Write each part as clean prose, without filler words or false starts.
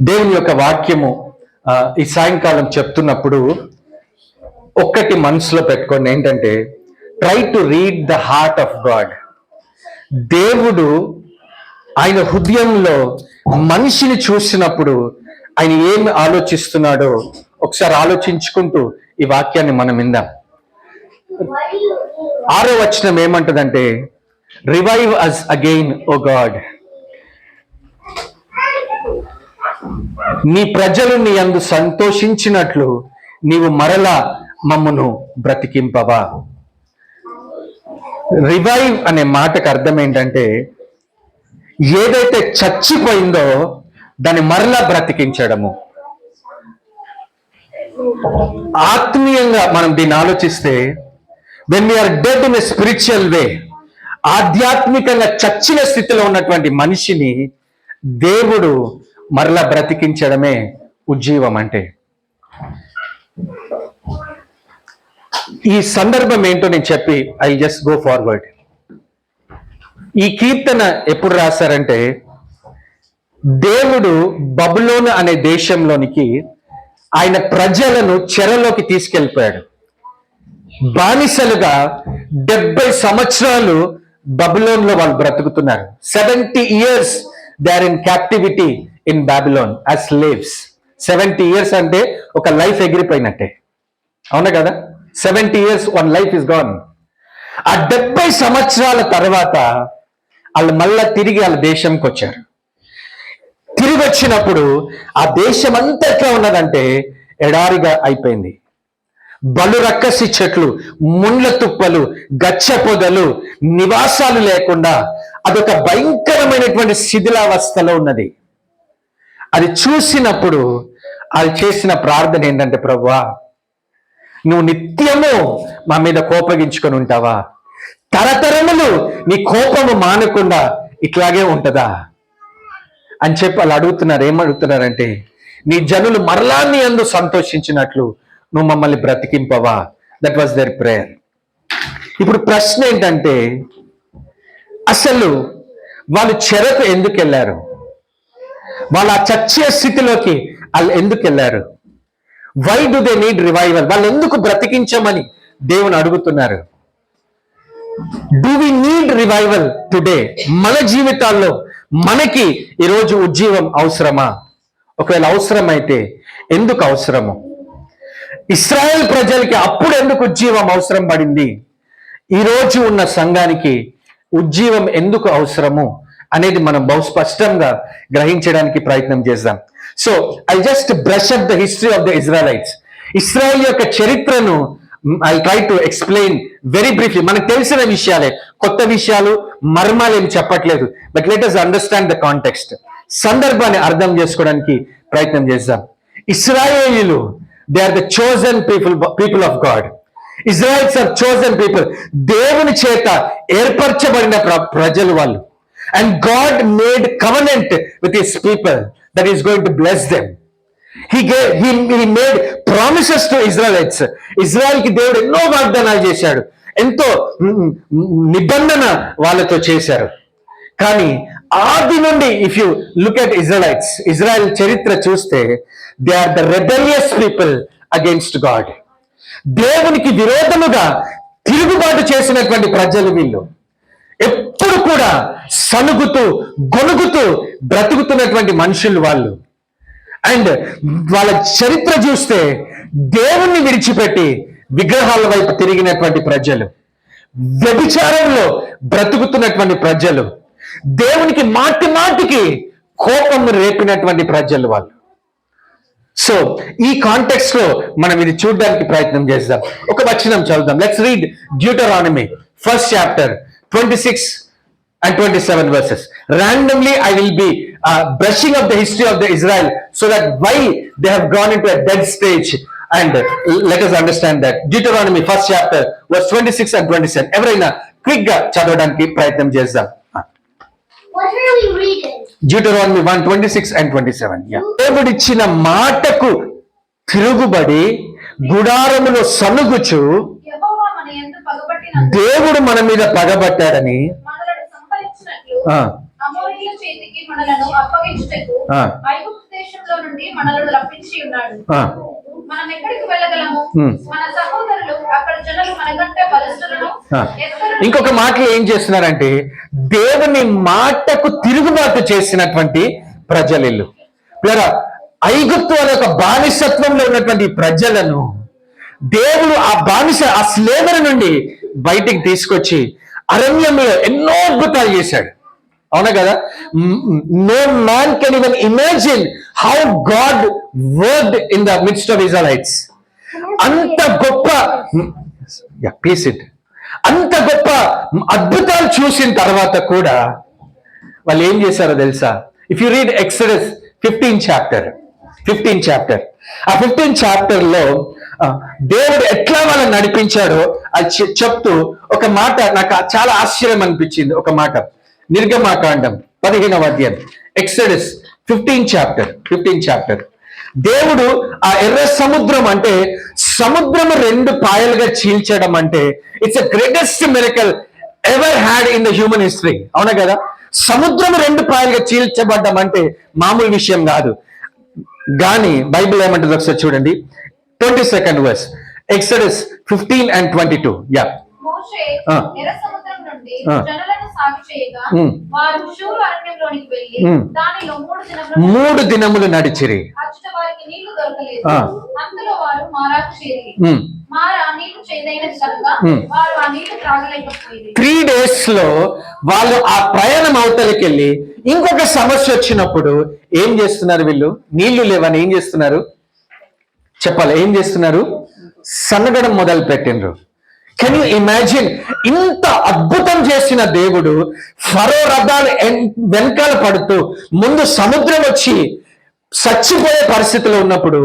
దేవుని యొక్క వాక్యము ఈ సాయంకాలం చెప్తున్నప్పుడు ఒక్కటి మనసులో పెట్టుకోండి, ఏంటంటే try to read the heart of God. దేవుడు ఆయన హృదయంలో మనిషిని చూసినప్పుడు ఆయన ఏమి ఆలోచిస్తున్నాడో ఒకసారి ఆలోచించుకుంటూ ఈ వాక్యాన్ని మనం విందాం. 6వ వచనం ఏమంటదంటే, రివైవ్ అస్ అగైన్ ఓ గాడ్, నీ ప్రజలు నీ యందు సంతోషించినట్లు నీవు మరలా మమ్మును బ్రతికింపవా. రివైవ్ అనే మాటకు అర్థం ఏంటంటే, ఏదైతే చచ్చిపోయిందో దాన్ని మరలా బ్రతికించడము. ఆత్మీయంగా మనం దీన్ని ఆలోచిస్తే, when we're dead in a spiritual way, ఆధ్యాత్మికంగా చచ్చిన స్థితిలో ఉన్నటువంటి మనిషిని దేవుడు మరలా బ్రతికించడమే ఉజ్జీవం అంటే. ఈ సందర్భం ఏంటో నేను చెప్పి ఐ జస్ట్ గో ఫార్వర్డ్. ఈ కీర్తన ఎప్పుడు రాశారంటే, దేవుడు బబులోను అనే దేశంలోనికి ఆయన ప్రజలను చెరలోకి తీసుకెళ్ళిపోయాడు. బానిసలుగా 70 సంవత్సరాలు బబులోన్లో వాళ్ళు బ్రతుకుతున్నారు. 70 years they are in captivity in Babylon as slaves. 70 years అంటే ఒక లైఫ్ ఎగిరిపోయినట్టే, అవునా కదా? 70 years one life is gone. ఆ 70 సంవత్సరాల తర్వాత వాళ్ళు మళ్ళా తిరిగి వాళ్ళ దేశంకి వచ్చారు. తిరిగి వచ్చినప్పుడు ఆ దేశం అంతా ఎట్లా ఉన్నదంటే ఎడారిగా అయిపోయింది. బలు రక్కసి చెట్లు, ముండ్ల తుప్పలు, గచ్చ పొదలు, నివాసాలు లేకుండా అదొక భయంకరమైనటువంటి శిథిలావస్థలో ఉన్నది. అది చూసినప్పుడు అది చేసిన ప్రార్థన ఏంటంటే, ప్రభువా నువ్వు నిత్యము మా మీద కోపగించుకొని ఉంటావా? తరతరములు నీ కోపము మానకుండా ఇట్లాగే ఉంటుందా అని చెప్పి వాళ్ళు అడుగుతున్నారు. ఏమడుగుతున్నారంటే, నీ జనులు మరలా నీ యందు సంతోషించినట్లు నువ్వు మమ్మల్ని బ్రతికింపవా. That was their prayer. ఇప్పుడు ప్రశ్న ఏంటంటే, అసలు వాళ్ళు చెరకు ఎందుకు వెళ్ళారు? వాళ్ళు ఆ చచ్చే స్థితిలోకి వాళ్ళు ఎందుకు వెళ్ళారు? Why do they need revival? వాళ్ళు ఎందుకు బ్రతికించమని దేవుని అడుగుతున్నారు? Do we need revival today? మన జీవితాల్లో మనకి ఈరోజు ఉజ్జీవం అవసరమా? ఒకవేళ అవసరమైతే ఎందుకు అవసరము? ఇశ్రాయేల్ ప్రజలకి అప్పుడు ఎందుకు ఉజ్జీవం అవసరం పడింది? ఈరోజు ఉన్న సంఘానికి ఉజ్జీవం ఎందుకు అవసరము అనేది మనం బహు స్పష్టంగా గ్రహించడానికి ప్రయత్నం చేద్దాం. So I just brush up the history of the Israelites. Israel యొక్క చరిత్రను I try to explain very briefly. మనకు తెలిసిన విషయాలే, కొత్త విషయాలు, మర్మాలు ఏమి చెప్పట్లేదు. But let us understand the context. సందర్భాన్ని అర్థం చేసుకోవడానికి ప్రయత్నం చేద్దాం. ఇశ్రాయేలీయులు, they are the chosen people of God. Israels are chosen people. దేవుని చేత ఏర్పరచబడిన ప్రజలు వాళ్ళు. And God made covenant with his people that is going to bless them. He made promises to Israelites. ఇజ్రాయెల్కి దేవుడు ఎన్నో వాగ్దానాలు చేశాడు, ఎంతో నిబంధన వాళ్ళతో చేశారు. కానీ ఆది నుండి if you look at Israels, Israel చరిత్ర చూస్తే they are the rebellious people against God. దేవునికి విరోధముగా తిరుగుబాటు చేసినటువంటి ప్రజలు వీళ్ళు. ఎప్పుడు కూడా సనుగుతూ గొనుగుతూ బ్రతుకుతున్నటువంటి మనుషులు వాళ్ళు. అండ్ వాళ్ళ చరిత్ర చూస్తే దేవుణ్ణి విడిచిపెట్టి విగ్రహాల వైపు తిరిగినటువంటి ప్రజలు, వ్యభిచారంలో బ్రతుకుతున్నటువంటి ప్రజలు, దేవునికి మాటి మాటికి కోపం రేపినటువంటి ప్రజలు వాళ్ళు. సో ఈ కాంటెక్స్ట్ లో మనం ఇది చూడడానికి ప్రయత్నం చేద్దాం. ఒక వచనం చదువుదాం. Let's read Deuteronomy 1st chapter 26 and 27 verses. Randomly I will be brushing up the history of the Israel so that while they have gone into a dead stage, and let us understand that. Deuteronomy 1st chapter verse 26 and 27. ఎవరైనా quick గా చదవడానికి ప్రయత్నం చేద్దాం. What are we reading? Deuteronomy 1:26 and 27. Yeah. దేవుడిచ్చిన మాటకు తిరుగుబడి గుడారములో సనుగుచు యెహోవా మన యందు పగబట్టినందుకు దేవుడు మన మీద పగబట్టాడని మనలను సంహరించినట్లు ఆ అమోరీయుల చేతికి మనలను అప్పగించుటకు ఐగుప్తు దేశంలో నుండి మనలను రప్పించి ఉన్నాడు. ఆ, మనం ఎక్కడికి వెళ్ళగలము? మన సహోదరులు అక్కడ జనులు మనకంటే బలిష్ఠులను ఆ. ఎత్తరులను ఇంకొక మాటలు ఏం చేస్తున్నారంటే దేవుని మాటకు తిరుగుబాటు చేసినటువంటి ప్రజలు లేదా ఐగుప్తు అనే ఒక బానిసత్వంలో ఉన్నటువంటి ప్రజలను దేవుడు ఆ స్లేవరీ నుండి బయటికి తీసుకొచ్చి అరణ్యంలో ఎన్నో అద్భుతాలు చేశాడు. అవునా కదా? No man can even imagine how God worked in the midst of Israelites. అంత గొప్ప ప్లీజ్ ఇట్ అంత గొప్ప అద్భుతాలు చూసిన తర్వాత కూడా వాళ్ళు ఏం చేశారో తెలుసా? If you read Exodus 15 chapter ఆ 15 చాప్టర్ లో దేవుడు ఎట్లా వాళ్ళని నడిపించాడో అది చెప్తూ ఒక మాట నాకు చాలా ఆశ్చర్యం అనిపించింది. ఒక మాట నిర్గమాకాండం 15వ అధ్యాయం, ఎక్సడస్ 15 చాప్టర్. దేవుడు ఆ ఎర్ర సముద్రం అంటే సముద్రము 2 పాయలుగా చీల్చడం అంటే it's the greatest miracle ever had in the human history. అవునా కదా? సముద్రం 2 పాయలుగా చీల్చబడ్డం అంటే మామూలు విషయం కాదు. కానీ బైబిల్ ఏమంటుంది ఒకసారి చూడండి. 22nd verse, Exodus 15:22. మోషే ఆ. ఎర్ర సముద్రం నుండి ఆ. జనులను సాగు చేయగా వారు షూరు అరణ్యంలోనికి వెళ్ళి దానిలో 3 దినములు నడిచిరి. అచ్చట వారికి నీళ్లు దొరకలేదు. ఆ. అందులో వారు మారాకు చేరి మారా నీళ్లు చేదైనది కనుక వారు ఆ నీళ్లు త్రాగలేకపోయింది. 3 days లో వాళ్ళు ఆ ప్రయాణం అవతలికి వెళ్ళి ఇంకొక సమస్య వచ్చినప్పుడు ఏం చేస్తున్నారు? వీళ్ళు నీళ్లు లేవని ఏం చేస్తున్నారు చెప్పాలి? ఏం చేస్తున్నారు? సన్నగడం మొదలు పెట్టిండ్రు. Can you imagine? ఇంత అద్భుతం చేసిన దేవుడు ఫరో రథాలు వెనకాల పడుతూ ముందు సముద్రం వచ్చి చచ్చిపోయే పరిస్థితిలో ఉన్నప్పుడు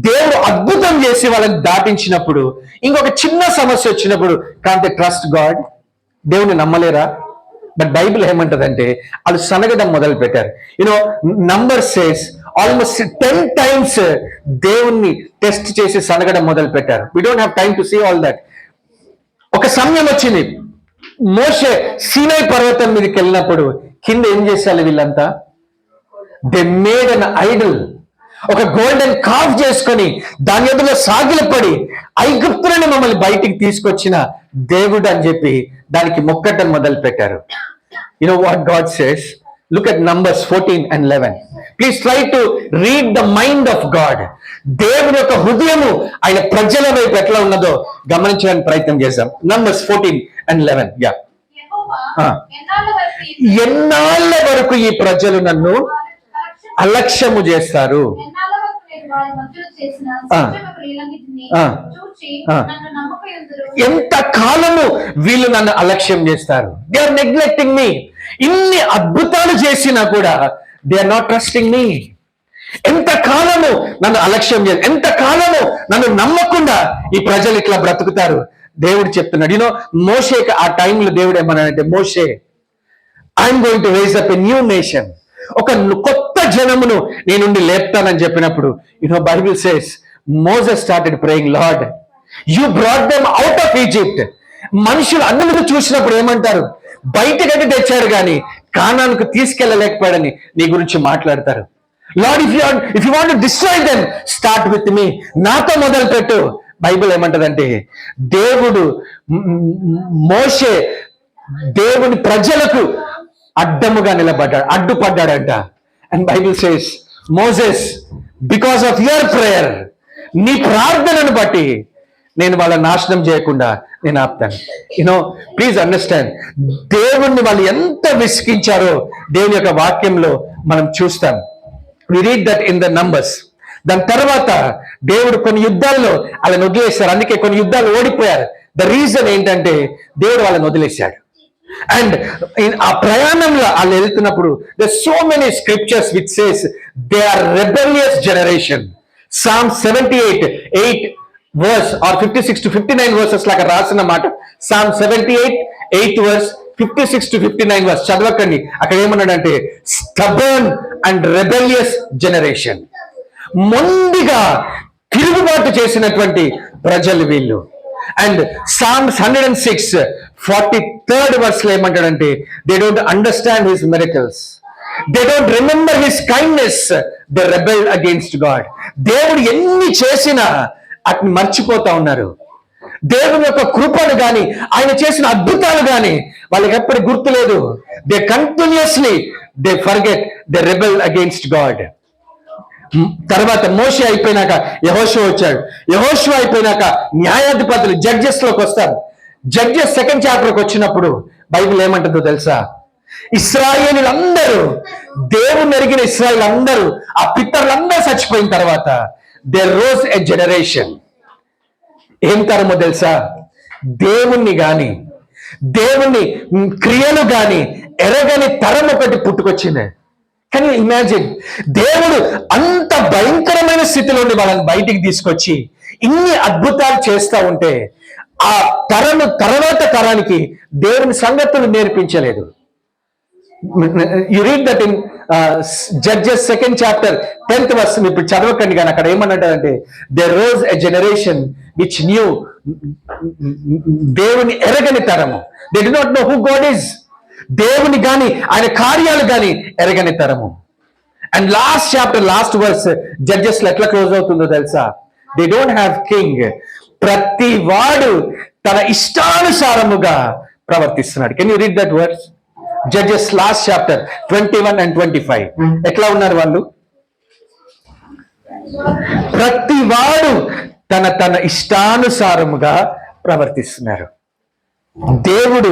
దేవుడు అద్భుతం చేసి వాళ్ళని దాటించినప్పుడు ఇంకొక చిన్న సమస్య వచ్చినప్పుడు కాంట్ దే ట్రస్ట్ గాడ్? దేవుని నమ్మలేరా? బట్ బైబిల్ ఏమంటదంటే వాళ్ళు సనగడం మొదలు పెట్టారు. నంబర్ సేస్ ఆల్మోస్ట్ 10 times దేవుణ్ణి టెస్ట్ చేసి సనగడం మొదలు పెట్టారు. We don't have time to see all that. ఒక సమయం వచ్చింది, మోషే సీనాయి పర్వతం మీదకి వెళ్ళినప్పుడు కింద ఏం చేశారు వీళ్ళంతా? They made an idol. ఒక గోల్డెన్ కాఫ్ చేసుకొని దాని ఎదురులో సాగిలపడి ఐగుప్తులని మమ్మల్ని బయటికి తీసుకొచ్చిన దేవుడు అని చెప్పి దానికి మొక్కటం మొదలు పెట్టారు. You know what God says? Look at Numbers 14 and 11. Please try to read the mind of God. దేవుని యొక్క హృదయము ఆయన ప్రజల వైపు ఎట్లా ఉన్నదో గమనించడానికి ప్రయత్నం చేశాం. Numbers 14 and 11. యెహోవా ఎన్నాళ్ళ వరకు ఈ ప్రజలు నన్ను అలక్ష్యము చేస్తారు? ఎన్నాళ్ళ వరకు నేను వారి మధ్యలో చేసిన సూచక క్రియలన్నిటిని చూచి నన్ను నమ్మకయుందురు. ఎంత కాలము వీళ్ళు నన్ను అలక్ష్యం చేస్తారు? They are neglecting me. ఇన్ని అద్భుతాలు చేసినా కూడా they are not trusting me. ఎంత కాలము నన్ను అలక్ష్యం చేసి, ఎంత కాలము నన్ను నమ్మకుండా ఈ ప్రజలు ఇట్లా బ్రతుకుతారు? దేవుడు చెప్తున్నాడు. మోషేకి ఆ టైంలో దేవుడు ఏమన్నాడంటే, Moshe, I'm going to raise up a new nation. ఒక కొత్త జనమును నేనుండి లేపుతానని చెప్పినప్పుడు Bible says Moses started praying, Lord you brought them out of Egypt. మనుషులు అందరినీ చూసినప్పుడు ఏమంటారు? బయటకైతే తెచ్చారు కానీ కానానుకు తీసుకెళ్ళలేకపోయాడని నీ గురించి మాట్లాడతారు. Lord, if you want to destroy them, start with me. నాతో మొదలు పెట్టు. బైబిల్ ఏమంటదంటే దేవుడు మోషే దేవుని ప్రజలకు అడ్డముగా అడ్డుపడ్డాడంట. And Bible says, Moses, because of your prayer, నీ ప్రార్థనను బట్టి నేను వాళ్ళ నాశనం చేయకుండా నేను ఆపుతాను. ప్లీజ్ అండర్స్టాండ్, దేవుణ్ణి వాళ్ళు ఎంత విసిగించారో దేవుని యొక్క వాక్యంలో మనం చూస్తాం. We read that in the Numbers. దాని తర్వాత దేవుడు కొన్ని యుద్ధాల్లో వాళ్ళని వదిలేశారు. అందుకే కొన్ని యుద్ధాలు ఓడిపోయారు. ద రీజన్ ఏంటంటే దేవుడు వాళ్ళని వదిలేశాడు. అండ్ ఆ ప్రయాణంలో వాళ్ళు వెళ్తున్నప్పుడు the so many scriptures which says they are rebellious generation. Psalm 78:8 verse or 56 to 59 verses లాగా రాసిన మాట. Psalm 78:8 verse, 56 to 59 verse చదవకండి. అక్కడ ఏమన్నాడంటే స్టబర్న్ అండ్ రెబెలియస్ జనరేషన్. మొండిగా తిరుగుబాటు చేసినటువంటి ప్రజలు వీళ్ళు. అండ్ Psalms 106:43 verse లో ఏమంటాడంటే they don't understand his miracles. They don't remember his kindness, they rebel against God. దేవుడు ఎన్ని చేసినా అట్ని మర్చిపోతా ఉన్నారు. దేవుని యొక్క కృపను గాని ఆయన చేసిన అద్భుతాలు గాని వాళ్ళకి ఎప్పటి గుర్తులేదు. They continuously they forget, they rebel against God. తర్వాత మోషే అయిపోయినాక యెహోషువ వచ్చాడు. యెహోషువ అయిపోయినాక న్యాయాధిపతులు జడ్జెస్ లోకి వస్తారు. జడ్జెస్ 2nd చాప్టర్కి వచ్చినప్పుడు బైబిల్ ఏమంటుందో తెలుసా? ఇశ్రాయేలీలందరూ, దేవుని ఎరిగిన ఇశ్రాయేల్ అందరూ, ఆ పితరులందరూ చచ్చిపోయిన తర్వాత దేర్ రోజ్ ఎ జనరేషన్. ఏం తరమో తెలుసా? దేవుణ్ణి గాని దేవుని క్రియలు గాని ఎరగని తరం ఒకటి పుట్టుకొచ్చింది. Can you imagine? దేవుడు అంత భయంకరమైన స్థితిలో నుండి వాళ్ళని బయటికి తీసుకొచ్చి ఇన్ని అద్భుతాలు చేస్తా ఉంటే ఆ తర్వాత తరానికి దేవుని సంగతులు నేర్పించలేదు. You read that in Judges 2nd chapter 10th verse. ఇప్పుడు చదవకండి, కానీ అక్కడ ఏమన్నట్టే, there rose a generation which knew, దేవుని ఎరగని తరము. They did not know who God is. దేవుని గాని ఆయన కార్యాలు గాని ఎరగని తరము. And last chapter last verse Judges ఎట్లా క్లోజ్ అవుతుందో తెలుసా? They don't have king. ప్రతి వాడు తన ఇష్టానుసారముగా ప్రవర్తిస్తున్నాడు. Can you read that verse? Judges last chapter 21 and 25. ఎట్లా ఉన్నారు వాళ్ళు? ప్రతి వాడు తన ఇష్టానుసారముగా ప్రవర్తిస్తున్నారు. దేవుడు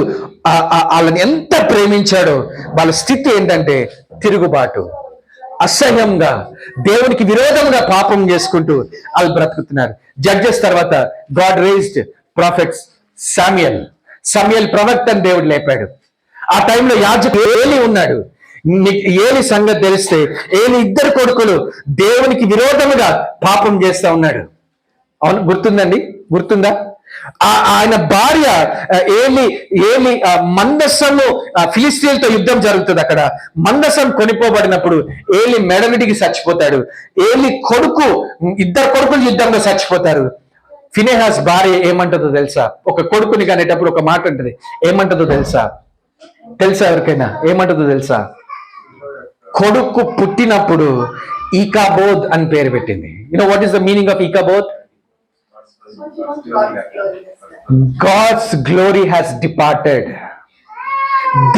వాళ్ళని ఎంత ప్రేమించాడో, వాళ్ళ స్థితి ఏంటంటే తిరుగుబాటు, అసహ్యంగా, దేవునికి విరోధంగా పాపం చేసుకుంటూ వాళ్ళు బ్రతుకుతున్నారు. జడ్జెస్ తర్వాత గాడ్ రేజ్డ్ ప్రాఫెట్స్. సమయల్ ప్రవక్తని దేవుడు లేపాడు. ఆ టైంలో యాజకుడు ఏలి ఉన్నాడు. ఏలి సంగతి తెలిస్తే ఏలి 2 కొడుకులు దేవునికి విరోధముగా పాపం చేస్తా ఉన్నాడు. అవును, గుర్తుందండి? గుర్తుందా? ఆయన భార్య ఏలి మందసము, ఫిలిస్తీన్లతో యుద్ధం జరుగుతుంది. అక్కడ మందసం కొనిపోబడినప్పుడు ఏలి మెడవిడికి చచ్చిపోతాడు. ఏలి కొడుకు, 2 కొడుకులు యుద్ధంలో చచ్చిపోతారు. ఫినెహాస్ భార్య ఏమంటుందో తెలుసా? ఒక కొడుకుని కనేటప్పుడు ఒక మాట ఉంటుంది. ఏమంటుందో తెలుసా ఎవరికైనా? ఏమంటుందో తెలుసా? కొడుకు పుట్టినప్పుడు ఈకాబోద్ అని పేరు పెట్టింది. You know what is the meaning of Ichabod? God's glory has departed.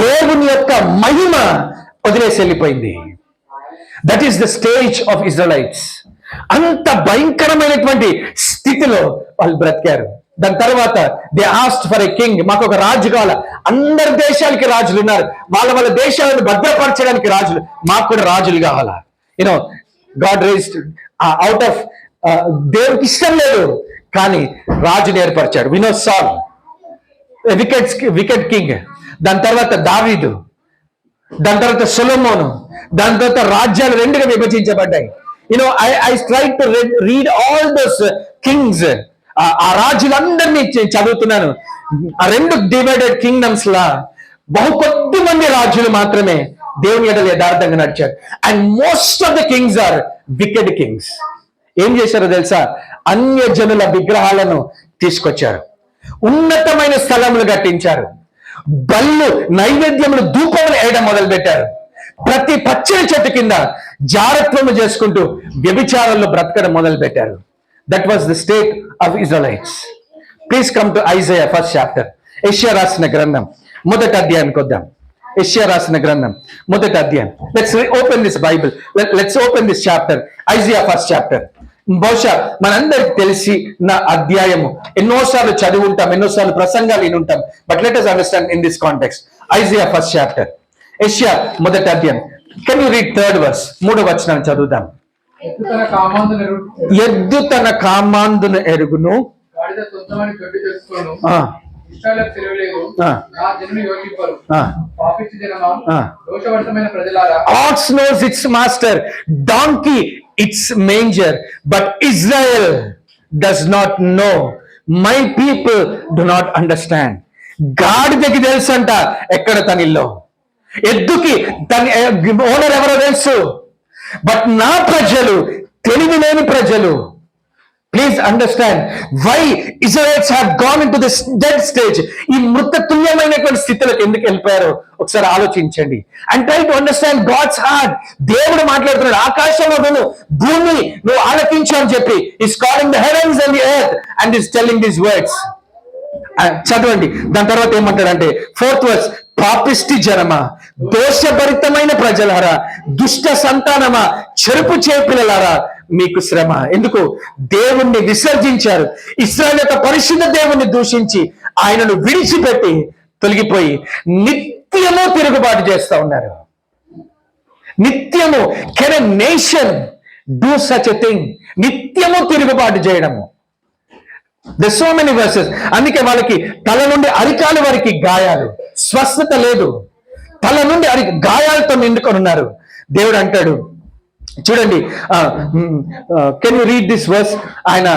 దేవుని యొక్క మహిమ వదిలేసి వెళ్ళిపోయింది. That is the stage of Israelites. అంత భయంకరమైనటువంటి స్థితిలో వాళ్ళు బ్రతికారు. దాని తర్వాత they asked for a king. మాకు ఒక రాజు కావాలి. అందరి దేశాలకి రాజులు ఉన్నారు, వాళ్ళ దేశాలను భద్రపరచడానికి రాజులు, మాకు కూడా రాజులు కావాలా? You know God raised out of, దేవుడికి ఇష్టం లేదు కానీ రాజుని ఏర్పరిచాడు. వి నో సాల్, వికెట్ కింగ్. దాని తర్వాత దావీదు, దాని తర్వాత సొలొమోను, దాని తర్వాత రాజ్యాలు 2గా విభజించబడ్డాయి. You know I try to read all those Kings. ఆ రాజులందరినీ చదువుతున్నాను. ఆ 2 డివైడెడ్ కింగ్డమ్స్ లా బహు కొద్ది మంది రాజులు మాత్రమే దేవుని ఎడల యథార్థంగా నడిచారు. And most of the kings are wicked kings. ఏం చేశారో తెలుసా? అన్య జనుల విగ్రహాలను తీసుకొచ్చారు, ఉన్నతమైన స్థలములు కట్టించారు, బళ్ళు, నైవేద్యములు, ధూపములు వేయడం మొదలు పెట్టారు. ప్రతి పచ్చని చెట్టు కింద జారత్వము చేసుకుంటూ వ్యభిచారంలో బ్రతకడం మొదలు పెట్టారు. That was the state of Israelites. Please come to Isaiah 1st chapter. యెషయా రాసిన గ్రంథం 1వ అధ్యాయానికి వద్దాం. యెషయా రాసిన గ్రంథం 1వ అధ్యాయం. Let's open this Bible. Let's open this chapter, Isaiah 1st chapter. బహుశా మనందరికి తెలిసి నా అధ్యాయము, ఎన్నోసార్లు చదివి ఉంటాం, ఎన్నోసార్లు ప్రసంగాలు విని ఉంటాం. But let us understand in this context. Isaiah 1st chapter, యెషయా 1వ అధ్యాయం. Can you read 3rd verse? 3వ వచనం చదువుదాం. ఎద్దు తన కామాందును ఎరుగును, ox knows its master, donkey its manger, but Israel does not know, my people do not understand. గాడిదకి తెలుసు అంట ఎక్కడ తన ఇల్లు, ఎద్దుకి తన ఓనర్ ఎవరో తెలుసు. బట్ నా ప్రజలు తెలివి లేని ప్రజలు, please understand why Israels have gone in to this dead stage. ఈ మృత తుల్యమైనటువంటి స్థితిలోకి ఎందుకు వెళ్ళిపోయారో ఒకసారి ఆలోచించండి. And try to understand God's heart. దేవుడు మాట్లాడుతున్నాడు, ఆకాశంలో నువ్వు భూమి నువ్వు ఆలకించు అని చెప్పి is calling the heavens and the earth and is telling these words. చదవండి. దాని తర్వాత ఏమంటాడంటే 4th verse, పాపిష్టి జనమా, దోషభరితమైన ప్రజలారా, దుష్ట సంతానమా, చెరుపు చేపిల్లలారా, మీకు శ్రమ. ఎందుకు? దేవుణ్ణి విసర్జించారు. ఇశ్రాయేలు యొక్క పరిశుద్ధ దేవుణ్ణి దూషించి ఆయనను విడిచిపెట్టి తొలగిపోయి నిత్యము తిరుగుబాటు చేస్తా ఉన్నారు. నిత్యము. Can a nation do such a thing? నిత్యము తిరుగుబాటు చేయడము. The so many versus. అందుకే వాళ్ళకి తల నుండి అరికాల వరకు గాయాలు, స్వస్థత లేదు. తల నుండి గాయాలతో నిండుకొని ఉన్నారు. దేవుడు అంటాడు చూడండి, can you read this verse? ఆయన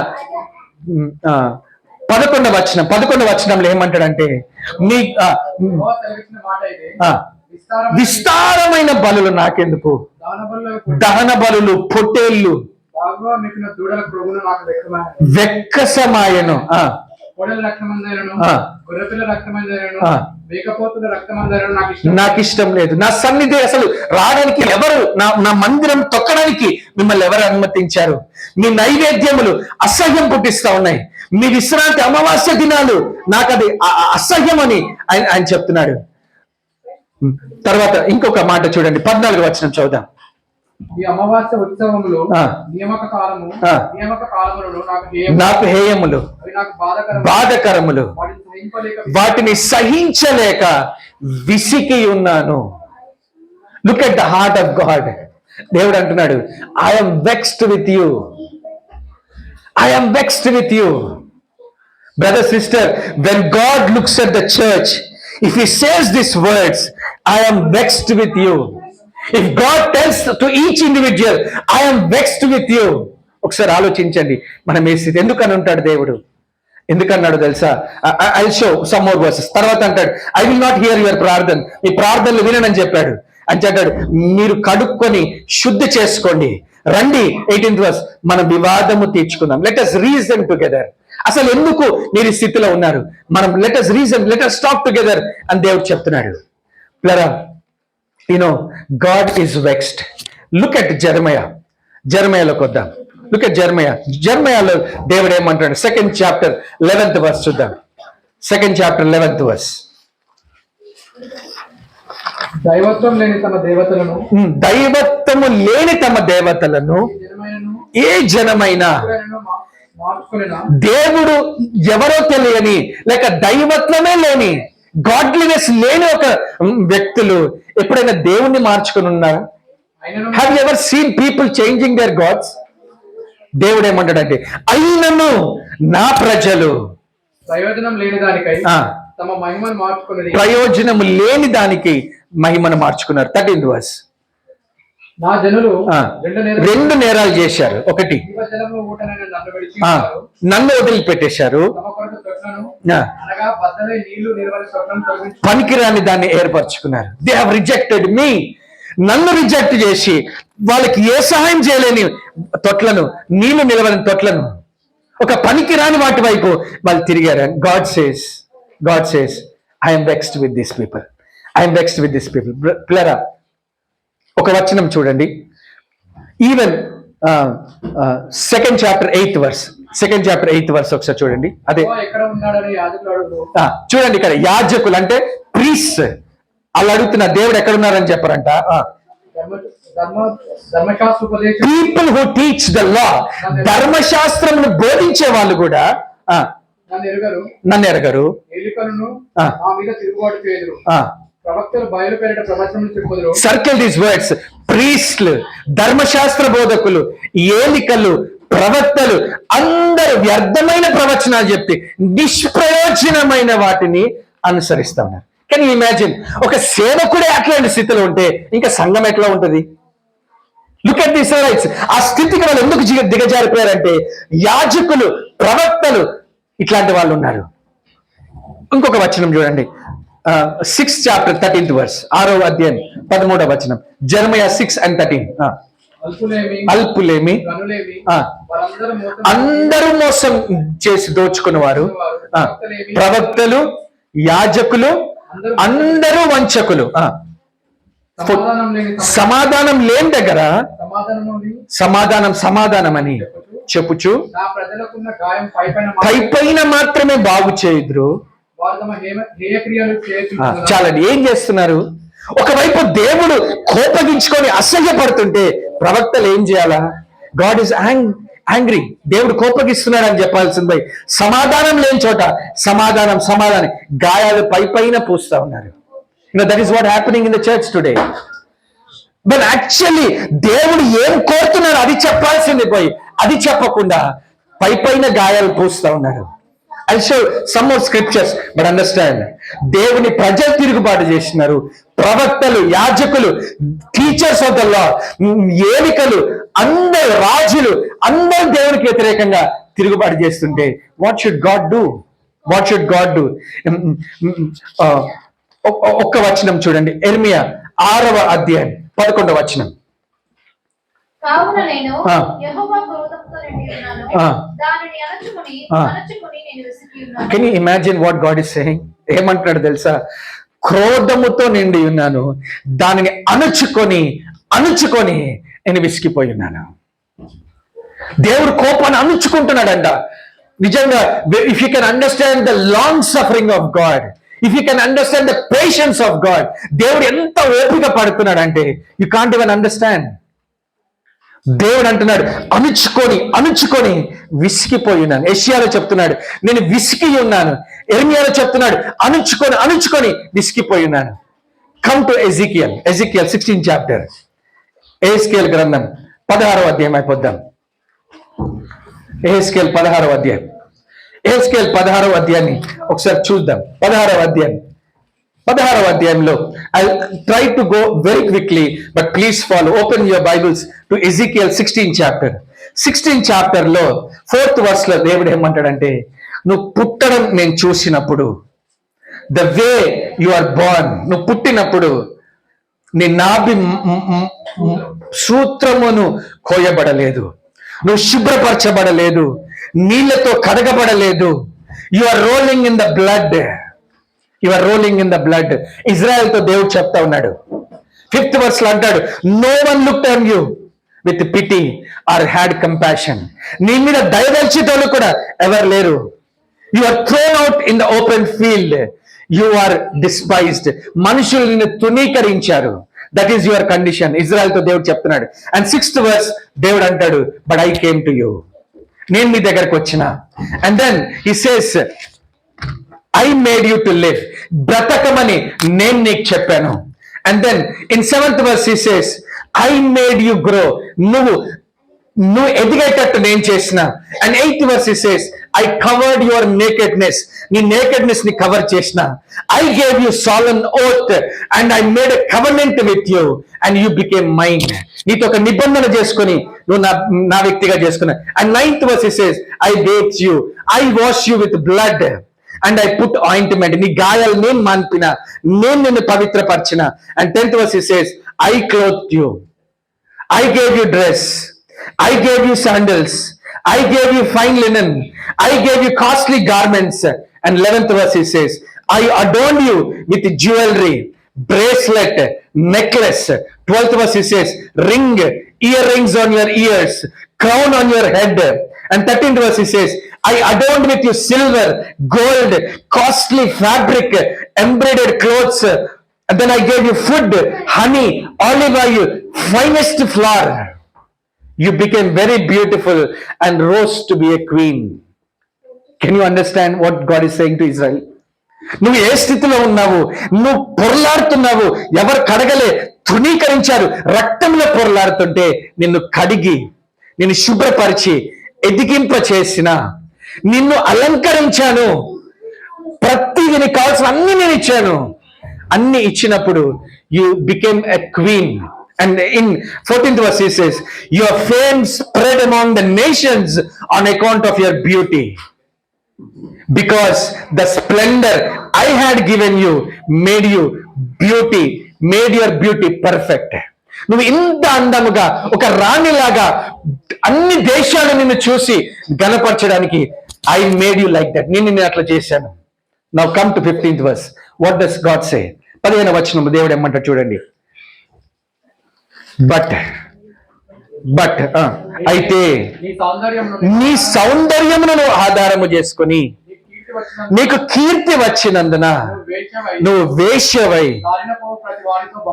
11వ వచనంలో ఏమంటాడంటే, మీ విస్తారమైన బలులు నాకెందుకు, దహన బలులు, పొట్టేళ్ళు, వెక్కసమాయను, నాకు ఇష్టం లేదు. నా సన్నిధి అసలు రావడానికి ఎవరు, నా మందిరం తొక్కడానికి మిమ్మల్ని ఎవరు అనుమతించారు? మీ నైవేద్యములు అసహ్యం పుట్టిస్తా ఉన్నాయి. మీ విశ్రాంతి అమావాస్య దినాలు నాకు అది అసహ్యం అని ఆయన చెప్తున్నాడు. తర్వాత ఇంకొక మాట చూడండి, 14వ వచనం చదువుదాం. ఈ అమావాస్య ఉత్సవములు నియామక కాలములలో నాకు హేయములు, బాధకరములు, వాటిని సహించలేక విసికి ఉన్నాను. Look at the heart of God. దేవుడు అంటున్నాడు, I'm vexed with you, I'm vexed with you. Brother, sister, when God looks at the church, if he says this words, I'm vexed with you. If God tells to each individual, I am vexed with you. ఒకసారి ఆలోచించండి, మనం ఏ స్థితి. ఎందుకని ఉంటాడు దేవుడు? ఎందుకన్నాడు తెలుసా? I show some more versus. తర్వాత అంటాడు, I will not here your ప్రార్థన, మీ ప్రార్థనలు వినని చెప్పాడు. అని చెప్పాడు, మీరు కడుక్కొని శుద్ధి చేసుకోండి, రండి. 18th verse, మనం వివాదము తీర్చుకుందాం. Let us reason together. అసలు ఎందుకు మీరు ఈ స్థితిలో ఉన్నారు? మనం let us reason, let us talk together అని దేవుడు చెప్తున్నాడు. ప్లరా, God is vexed. Look at Jeremiah. జెరమయాలోకి వద్దాం. Look at Jeremiah. జెరమయాలో దేవుడు ఏమంటాడు? 2nd chapter 11th verse చూద్దాం. 2nd chapter 11th verse. దైవత్వం లేని తమ దేవతలను, దైవత్వము లేని తమ దేవతలను ఏ జనమైనా, దేవుడు ఎవరో తెలియని, లేక దైవత్వమే లేని, గాడ్లీనెస్ లేని ఒక వ్యక్తులు ఎప్పుడైనా దేవుణ్ణి మార్చుకుని ఉన్నారా? Have you ever seen people changing their gods? దేవుడు ఏమంటాడంటే, అయినను నా ప్రజలు ప్రయోజనం లేని దానికై తమ మహిమను మార్చుకున్నారు. ప్రయోజనము లేని దానికి మహిమను మార్చుకున్నారు. 13th verse. నా జనులు 2 నేరాలు చేశారు. ఒకటి, నన్ను వదిలిపెట్టేశారు, పనికిరాని దాన్ని ఏర్పరచుకున్నారు. దే హావ్ రిజెక్టెడ్ మీ. నన్ను రిజెక్ట్ చేసి వాళ్ళకి ఏ సహాయం చేయలేని తొట్లను, నీళ్లు నిలవని తొట్లను, ఒక పనికిరాని వాటి వైపు వాళ్ళు తిరిగారు. God says I'm vexed with this people, I'm vexed with this people. ప్లరా, ఒక వచనం చూడండి. Even 2nd chapter 8th verse. 2nd chapter 8th verse ఒకసారి చూడండి. అదే చూడండి, ఇక్కడ యాజకులు అంటే ప్రీస్ట్, వాళ్ళు అడుగుతున్న దేవుడు ఎక్కడ ఉన్నారని చెప్పారంట. People who teach the law, ధర్మశాస్త్రమును బోధించే వాళ్ళు కూడా నన్ను ఎరగరు. Circle these words. ప్రీస్ట్లు, ధర్మశాస్త్ర బోధకులు, ఏలికలు, ప్రవక్తలు అందరూ వ్యర్థమైన ప్రవచనాలు చెప్తే నిష్ప్రయోజనమైన వాటిని అనుసరిస్తా ఉన్నారు. Can you imagine? ఒక సేవకుడే అట్లాంటి స్థితిలో ఉంటే ఇంకా సంఘం ఎట్లా ఉంటుంది? Look at this rights. ఆ స్థితికి వాళ్ళు ఎందుకు దిగజారిపోయారంటే, యాజకులు, ప్రవక్తలు, ఇట్లాంటి వాళ్ళు ఉన్నారు. ఇంకొక వచనం చూడండి, 6th chapter 13th verse. 6వ అధ్యాయం 13వ వచనం. Jeremiah 6 and 13. అల్పులేమి గనులేమి ఆ, వారందరూ మోసం అందరూ మోసం చేసి దోచుకునేవారు, ప్రవక్తలు, యాజకులు అందరూ వంచకులు. సమాధానం లేని సమాధానం లేని దగ్గర సమాధానము సమాధానం అని చెప్పుచు నా ప్రజలకున్న గాయం పైపైన పై పైన మాత్రమే బాగు చేయుదురు. వారు తమ హేయక్రియలు చేయుచున్నారు. చాలండి. ఏం చేస్తున్నారు? ఒకవైపు దేవుడు కోపగించుకొని అసహ్యపడుతుంటే ప్రవక్తలు ఏం చేయాలా? God is angry. దేవుడు కోపగిస్తున్నాడు అని చెప్పాల్సింది. సమాధానం లేని చోట సమాధానం గాయాలు పై పైన పూస్తా ఉన్నారు. That is what happening in the church today. But actually దేవుడు ఏం కోరుతున్నారు అది చెప్పాల్సింది పోయి అది చెప్పకుండా పై పైన గాయాలు పూస్తా ఉన్నారు. I show some more scriptures but understand. దేవుని ప్రజలు తిరుగుబాటు చేసినారు. ప్రవక్తలు, యాజకులు, టీచర్స్ ఆఫ్ ద లా, ఏలికలు, అందరు రాజులు అందరూ దేవునికి వ్యతిరేకంగా తిరుగుబాటు చేస్తుంటే వాట్ షుడ్ గాడ్ డూ? ఒక్క వచనం చూడండి. ఇర్మియా 6వ అధ్యాయం 11వ వచనం. కావున నేను ఆ. యెహోవా క్రోధంతో నిండి ఉన్నాను. ఆ. దానిని అణచుకుని ఆ. నేను విసిగి ఉన్నాను. Can you imagine what God is saying? ఏమంటున్నాడు తెలుసా? క్రోధముతో నిండి ఉన్నాను, దానిని అణుచుకొని నేను విసిగిపోయి ఉన్నాను. దేవుడు కోపాన్ని అణుచుకుంటున్నాడంట. నిజంగా if you can understand the long suffering of God, if you can understand the patience of God, దేవుడు ఎంత ఓపిక పడుతున్నాడు అంటే యూ కాంట్ ఈవెన్ అండర్స్టాండ్. దేవుడు అంటున్నాడు అణుచుకొని విసిగిపోయి ఉన్నాను. యెషయాలో చెప్తున్నాడు నేను విసిగి ఉన్నాను. ఇర్మియాలో చెప్తున్నాడు అణుచుకొని విసిగిపోయి ఉన్నాను. Come to Ezekiel 16th chapter. Ezekiel గ్రంథం 16వ అధ్యాయం అయిపోద్దాం. ఎహెజ్కేలు 16వ అధ్యాయం. ఎహెజ్కేలు 16వ అధ్యాయాన్ని ఒకసారి చూద్దాం. 16వ అధ్యాయంలో I try to go very quickly but please follow. Open your Bibles to Ezekiel 16th chapter. 16th chapter లో 4th verse లో దేవుడు ఏమంటాడంటే, నువ్వు పుట్టడం నేను చూసినప్పుడు, the way you are born, నువ్వు పుట్టినప్పుడు నీ నాభి సూత్రమును కోయబడలేదు, నువ్వు శుభ్రపరచబడలేదు, నీళ్లతో కడగబడలేదు. You are rolling in the blood. Israel తో దేవుడు చెప్తా ఉన్నాడు. 5th verse లో అంటాడు, no one looked on you with pity or had compassion. నీ మీద దయదల్చేటోళ్ళు కూడా ఎవరు లేరు. You are thrown out in the open field, you are despised. మనుషులు నిన్ను తునీకరించారు. That is your condition. Israel తో దేవుడు చెప్తున్నాడు. అండ్ 6th verse దేవుడు అంటాడు, but I came to you, నేను మీ దగ్గరకు వచ్చిన. And then he says I made you to live, బ్రతకమని నేను నీకు చెప్పాను. And then in 7th verse he says I made you grow, నువ్వు ఎదిగేటట్టు నేను చేసిన. And 8th verse he says I covered your nakedness, నీ నేకెడ్నెస్ ని కవర్ చేసిన. I gave you solemn oath and I made a covenant with you and you became mine. నీతో ఒక నిబంధన చేసుకుని నువ్వు నా వ్యక్తిగా చేసుకున్నా. And 9th verse he says I bathe you, I wash you with blood and I put ointment, నీ గాయాలు నేను మాన్పిన, నేను నిన్ను పవిత్రపరిచిన. And 10th verse he says I clothe you, I gave you dress, I gave you sandals, I gave you fine linen, I gave you costly garments. And 11th verse he says I adorn you with jewellery, bracelet, necklace. 12th verse he says ring, earrings on your ears, crown on your head. And 13th verse he says I adorned with you silver, gold, costly fabric, embroidered clothes. And then I gave you food, honey, olive oil, finest flour. You became very beautiful and rose to be a queen. Can you understand what God is saying to Israel? నువ్వు ఏ స్థితిలో ఉన్నావు? నువ్వు పొరలాడుతున్నావు, ఎవరు కడగలే, తృణీకరించారు, రక్తంలో పొరలాడుతుంటే నిన్ను కడిగి నిన్ను శుభ్రపరిచి ఎదిగింప చేసిన, నిన్ను అలంకరించాను, ప్రతిదీ నీకు కావాల్సిన అన్ని నేను ఇచ్చాను. అన్ని ఇచ్చినప్పుడు you became a queen. And in 14th verse he says your fame spread among the nations on account of your beauty, because the splendor I had given you made your beauty perfect. నువ్వు ఇంత అందముగా ఒక రాణిలాగా అన్ని దేశాలు నిన్ను చూసి గణపరచడానికి I made you like that. నేను అట్లా చేశాను. Now come to 15th verse. What does God say? 15వ వచనం దేవుడు ఏమంటాడు చూడండి. బట్ అయితే నీ సౌందర్యమును ఆధారము చేసుకొని నీకు కీర్తి వచ్చినందున నువ్వు వేశ్యవై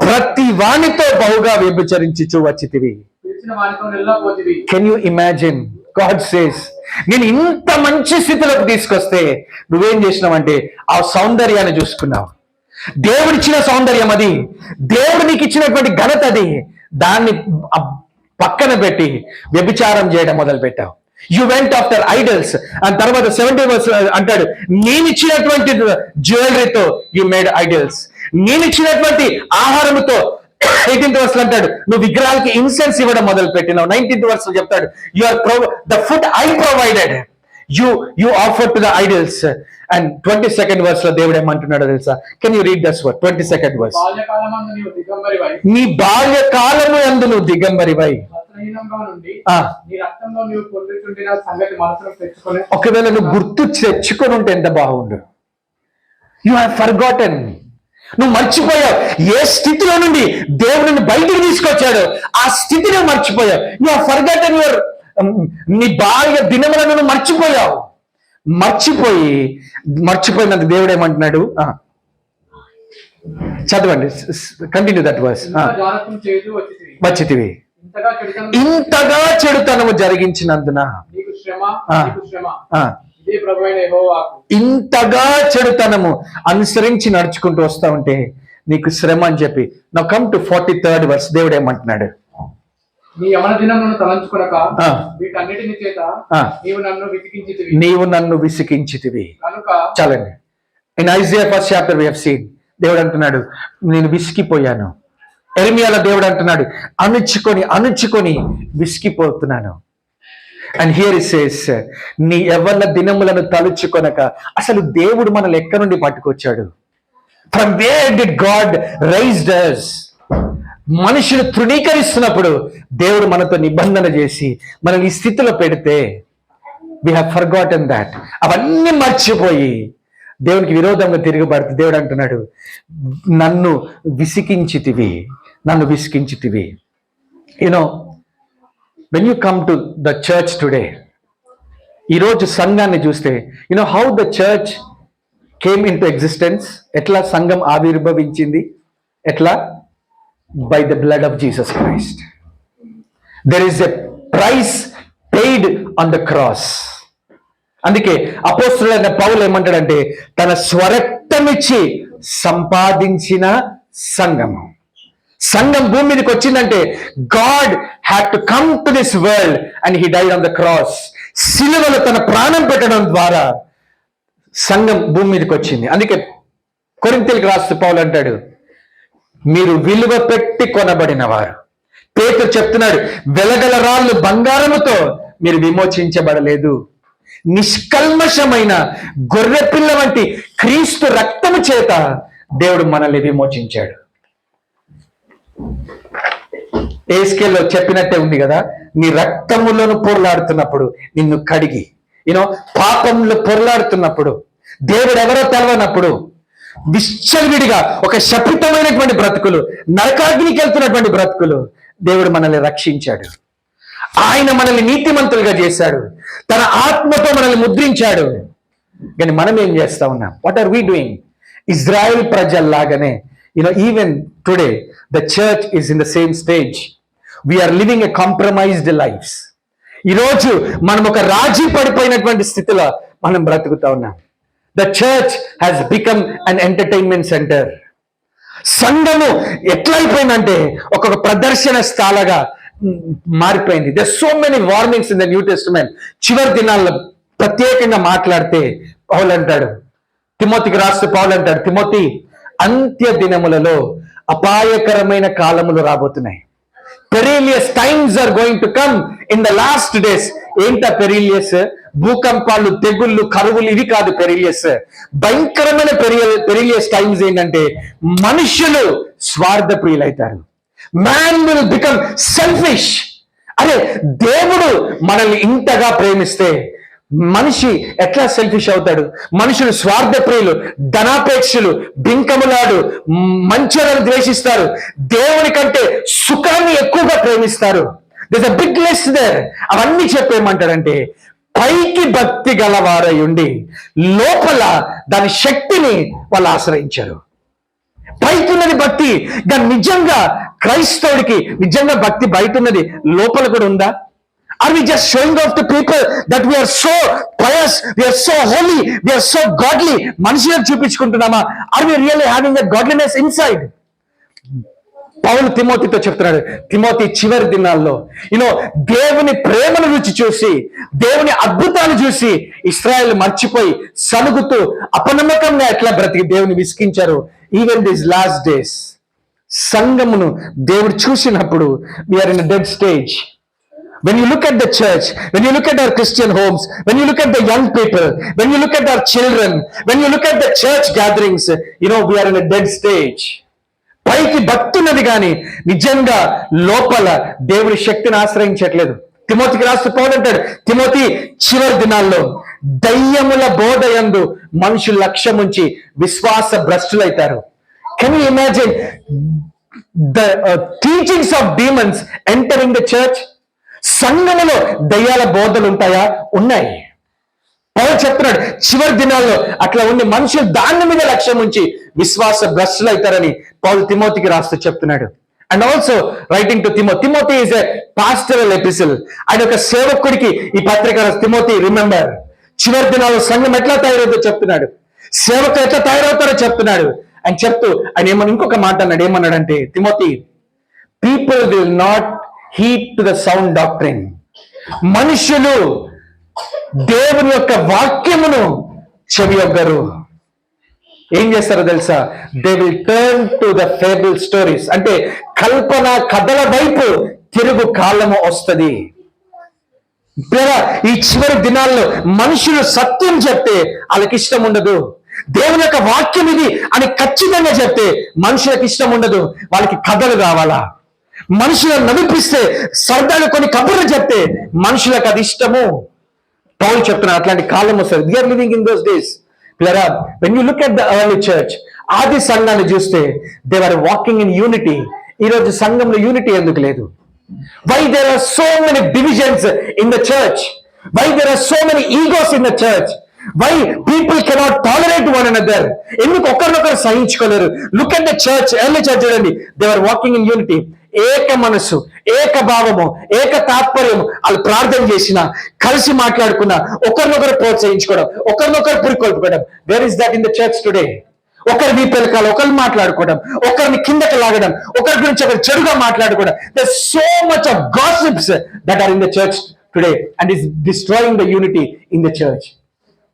ప్రతి వానితో బహుగా వ్యభిచరించుచు వచ్చితివి. Can you imagine? God says, నేను ఇంత మంచి స్థితిలోకి తీసుకొస్తే నువ్వేం చేసినావంటే ఆ సౌందర్యాన్ని చూసుకున్నావు. దేవుడిచ్చిన సౌందర్యం అది, దేవుడు నీకు ఇచ్చినటువంటి ఘనత అది. దాన్ని పక్కన పెట్టి వ్యభిచారం చేయడం మొదలు పెట్టావు. You went after idols. And తర్వాత 70 verse అంటాడు, నేను ఇచ్చినటువంటి జ్యువెలరీతో యు మేడ్ ఐడల్స్. నేను ఇచ్చినటువంటి ఆహారముతో 18th verse అంటాడు, నువ్వు విగ్రహాలకి ఇన్సెన్స్ ఇవ్వడం మొదలు పెట్టినావు. 19th verse చెప్తాడు, you are the food I provided, you offer to the idols. And 22nd verse లో దేవుడు ఏమంటున్నాడో తెలుసా? Can you read this word? 22nd verse. నీ బాల్యకాలము యందు నువ్వు దిగంబరివై ఒకవేళ నువ్వు గుర్తు తెచ్చుకొని ఉంటే ఎంత బాగుండు. You have forgotten. నువ్వు మర్చిపోయావు ఏ స్థితిలో నుండి దేవుడిని బయటికి తీసుకొచ్చాడు. ఆ స్థితిని మర్చిపోయావు. యు హావ్ ఫర్గాటన్ యువర్ నీ బాల్య దినములను నువ్వు మర్చిపోయావు. మర్చిపోయినంత దేవుడు ఏమంటున్నాడు? చదవండి, కంటిన్యూ దట్ వర్స్. వచ్చితివి ఇంతగా చెడుతనము జరిగించినందున ఇంతగా చెడుతనము అనుసరించి నడుచుకుంటూ వస్తా ఉంటే నీకు శ్రమ అని చెప్పి. నా కమ్ టు 43rd verse. దేవుడు ఏమంటున్నాడు? నీవు నన్ను విసికించితివి. చాలండి. In Isaiah 1st chapter we have seen దేవుడు అంటున్నాడు, నేను విసిగిపోయాను. ఎర్మియాలో దేవుడు అంటున్నాడు, అణుచుకొని విసిగిపోతున్నాను. అండ్ హియర్ ఇట్ సేస్, నీ యవ్వన దినములను తలుచుకొనక. అసలు దేవుడు మనల్ని ఎక్కడి నుండి పట్టుకొచ్చాడు? From where did God raised us? మనుషులు తృణీకరిస్తున్నప్పుడు దేవుడు మనతో నిబంధన చేసి మనల్ని ఈ స్థితిలో పెడితే we have forgotten that. అవన్నీ మర్చిపోయి దేవునికి విరోధంగా తిరగబడితే దేవుడు అంటున్నాడు, నన్ను విసికించితివి. You know, when you come to the church today, ఈరోజు సంఘాన్ని చూస్తే, you know how the church came in to existence. ఎట్లా సంఘం ఆవిర్భవించింది? ఎట్లా? By the blood of Jesus Christ. There is a price paid on the cross. అందుకే అపోస్తలుడైన పౌలు ఏమంటాడంటే, తన స్వరక్తమిచ్చి సంపాదించిన సంఘము. సంఘం భూమి మీదకి వచ్చిందంటే God had to come to this world and he died on the cross. సిలువలో తన ప్రాణం పెట్టడం ద్వారా సంఘం భూమి మీదకి వచ్చింది. అందుకే కొరింథీయులకు రాస్తూ పౌలు అంటాడు, మీరు విలువ పెట్టి కొనబడిన వారు. పేతురు చెప్తున్నాడు, వెలగల రాళ్ళు బంగారముతో మీరు విమోచించబడలేదు, నిష్కల్మషమైన గొర్రెపిల్ల వంటి క్రీస్తు రక్తము చేత దేవుడు మనల్ని విమోచించాడు. ఏస్కేల్లో చెప్పినట్టే ఉంది కదా, నీ రక్తములను పొరలాడుతున్నప్పుడు నిన్ను కడిగి, పాపంలో పొరలాడుతున్నప్పుడు, దేవుడు ఎవరో తెలవనప్పుడు, విచ్చలవిడిగా ఒక శపితమైనటువంటి బ్రతుకులు, నరకాగ్నికి వెళ్తున్నటువంటి బ్రతుకులు, దేవుడు మనల్ని రక్షించాడు. ఆయన మనల్ని నీతిమంతులుగా చేశాడు. తన ఆత్మతో మనల్ని ముద్రించాడు. కానీ మనం ఏం చేస్తా ఉన్నాం? What are we doing? Israel ప్రజల్లాగానే, even today the church is in the same stage. We are living a compromised lives. ఈరోజు మనం ఒక రాజీ పడిపోయినటువంటి స్థితిలో మనం బ్రతుకుతా ఉన్నాం. The church has become an entertainment center. సంఘము ఎట్లయిపోయిందంటే ఒక ప్రదర్శన స్థాలగా మారిపోయింది. They so many warnings in the New Testament. చివరి దినాల్లో ప్రత్యేకంగా మాట్లాడితే పౌలు అంటాడు, తిమోతికి రాస్తూ పౌలు అంటాడు, తిమోతి, అంత్య దినములలో అపాయకరమైన కాలములు రాబోతున్నాయి. Perilous times are going to come in the last days. ఏంటా పెరిలియస్? భూకంపాలు, తెగుళ్ళు, కరువులు, ఇవి కాదు పెరిలియస్. భయంకరమైన పెరిలియస్ టైమ్స్ ఏంటంటే మనుషులు స్వార్థ ప్రియులైతారు. Man will become selfish. అరే, దేవుడు మనల్ని ఇంతగా ప్రేమిస్తే మనిషి ఎట్లా సెల్ఫిష్ అవుతాడు? మనుషులు స్వార్థప్రియులు, ధనాపేక్షలు, బింకములాడు, మంచోళ్ళని ద్వేషిస్తారు, దేవుని కంటే సుఖాన్ని ఎక్కువగా ప్రేమిస్తారు. This a big list there. అవన్నీ చెప్పేమంటారంటే, పైకి భక్తి గలవారై ఉండి లోపల దాని శక్తిని వాళ్ళు ఆశ్రయించారు. పైకి ఉన్నది భక్తి, కానీ నిజంగా క్రైస్తవుడికి నిజంగా భక్తి బయట ఉన్నది, లోపల కూడా ఉందా? Are we just showing off to people that we are so pious, we are so holy, we are so godly? మనుషులకు చూపించుకుంటున్నామా? Are we really having that godliness inside? పౌలు తిమోతితో చెప్తున్నాడు, తిమోతి, చివరి దినాల్లో దేవుని ప్రేమను రుచి చూసి, దేవుని అద్భుతాలు చూసి ఇశ్రాయేలు మర్చిపోయి సలుగుతూ అపనమ్మకంగా ఎట్లా బ్రతికి దేవుని విసికించారు. ఈవెన్ దీస్ లాస్ట్ డేస్ సంఘమును దేవుడు చూసినప్పుడు we are in dead stage. When you look at the church, when you look at our Christian homes, when you look at the young people, when you look at our children, when you look at the church gatherings, we are in a dead stage. పైకి భక్తున్నది కానీ నిజంగా లోపల దేవుని శక్తిని ఆశ్రయించట్లేదు. తిమోతికి రాస్తూ పౌలు అంటాడు, Timothy, చివరి దినాల్లో దయ్యముల బోధయందు మనుషులు లక్ష్యముంచి విశ్వాస భ్రష్టులైతారు. Can you imagine the teachings of demons entering the church? సంఘములో దయ్యాల బోధలు ఉంటాయా? ఉన్నాయి. పౌలు చెప్తున్నాడు, చివరి దినాల్లో అట్లా ఉండి మనుషులు దాని మీద లక్ష్యం ఉంచి విశ్వాస భ్రష్టులు అవుతారని పౌలు తిమోతికి రాస్తూ చెప్తున్నాడు. And also writing to Timothy is a pastoral epistle. ఆయన ఒక సేవకుడికి ఈ పత్రిక, తిమోతి, రిమెంబర్, చివరి దినాల్లో సంఘం ఎట్లా తయారవుతుందో చెప్తున్నాడు, సేవకులు ఎట్లా తయారవుతారో చెప్తున్నాడు. అని చెప్తూ ఆయన ఇంకొక మాట అన్నాడు. ఏమన్నాడంటే, Timothy, people will not heed to the sound doctrine. మనుషులు దేవుని యొక్క వాక్యమును చెవియొగ్గరు. ఏం చేస్తారో తెలుసా? They will turn to the fable stories. అంటే కల్పన కథల వైపు తిరుగు కాలము వస్తుంది. ఈ చివరి దినాల్లో మనుషులు సత్యం చెప్తే వాళ్ళకి ఇష్టం ఉండదు. దేవుని యొక్క వాక్యం ఇది అని ఖచ్చితంగా చెప్తే మనుషులకు ఇష్టం ఉండదు. వాళ్ళకి కథలు కావాలా? మనుషులను నడిపిస్తే సరదాగా కొన్ని కబుర్లు చెప్తే మనుషులకు అది ఇష్టము. పౌలు చెప్తున్నారు, అట్లాంటి కాలం వస్తుంది. We are living in those days. When you look at the early church, ఆది సంఘాన్ని చూస్తే they are walking in unity. ఈరోజు సంఘంలో యూనిటీ ఎందుకు లేదు? Why there are so many divisions in the church? Why there are so many egos in the church? Why people cannot tolerate one another? ఎందుకు ఒకరినొకరు సహించుకోలేరు? Look at the church, early church చూడండి, they are walking in unity. ఏక మనస్సు, ఏక భావము, ఏక తాత్పర్యం. వాళ్ళు ప్రార్థన చేసిన, కలిసి మాట్లాడుకున్న, ఒకరినొకరు ప్రోత్సహించుకోవడం, ఒకరినొకరు పురికొల్పుకోవడం. Where is that in the church today? ఒకరి వీపెలకాలు ఒకరు మాట్లాడుకోవడం, ఒకరిని కిందకి లాగడం, ఒకరి గురించి ఒకరు చెడుగా మాట్లాడుకోవడం. There so much of gossips that are in the church today and is destroying the unity in the church.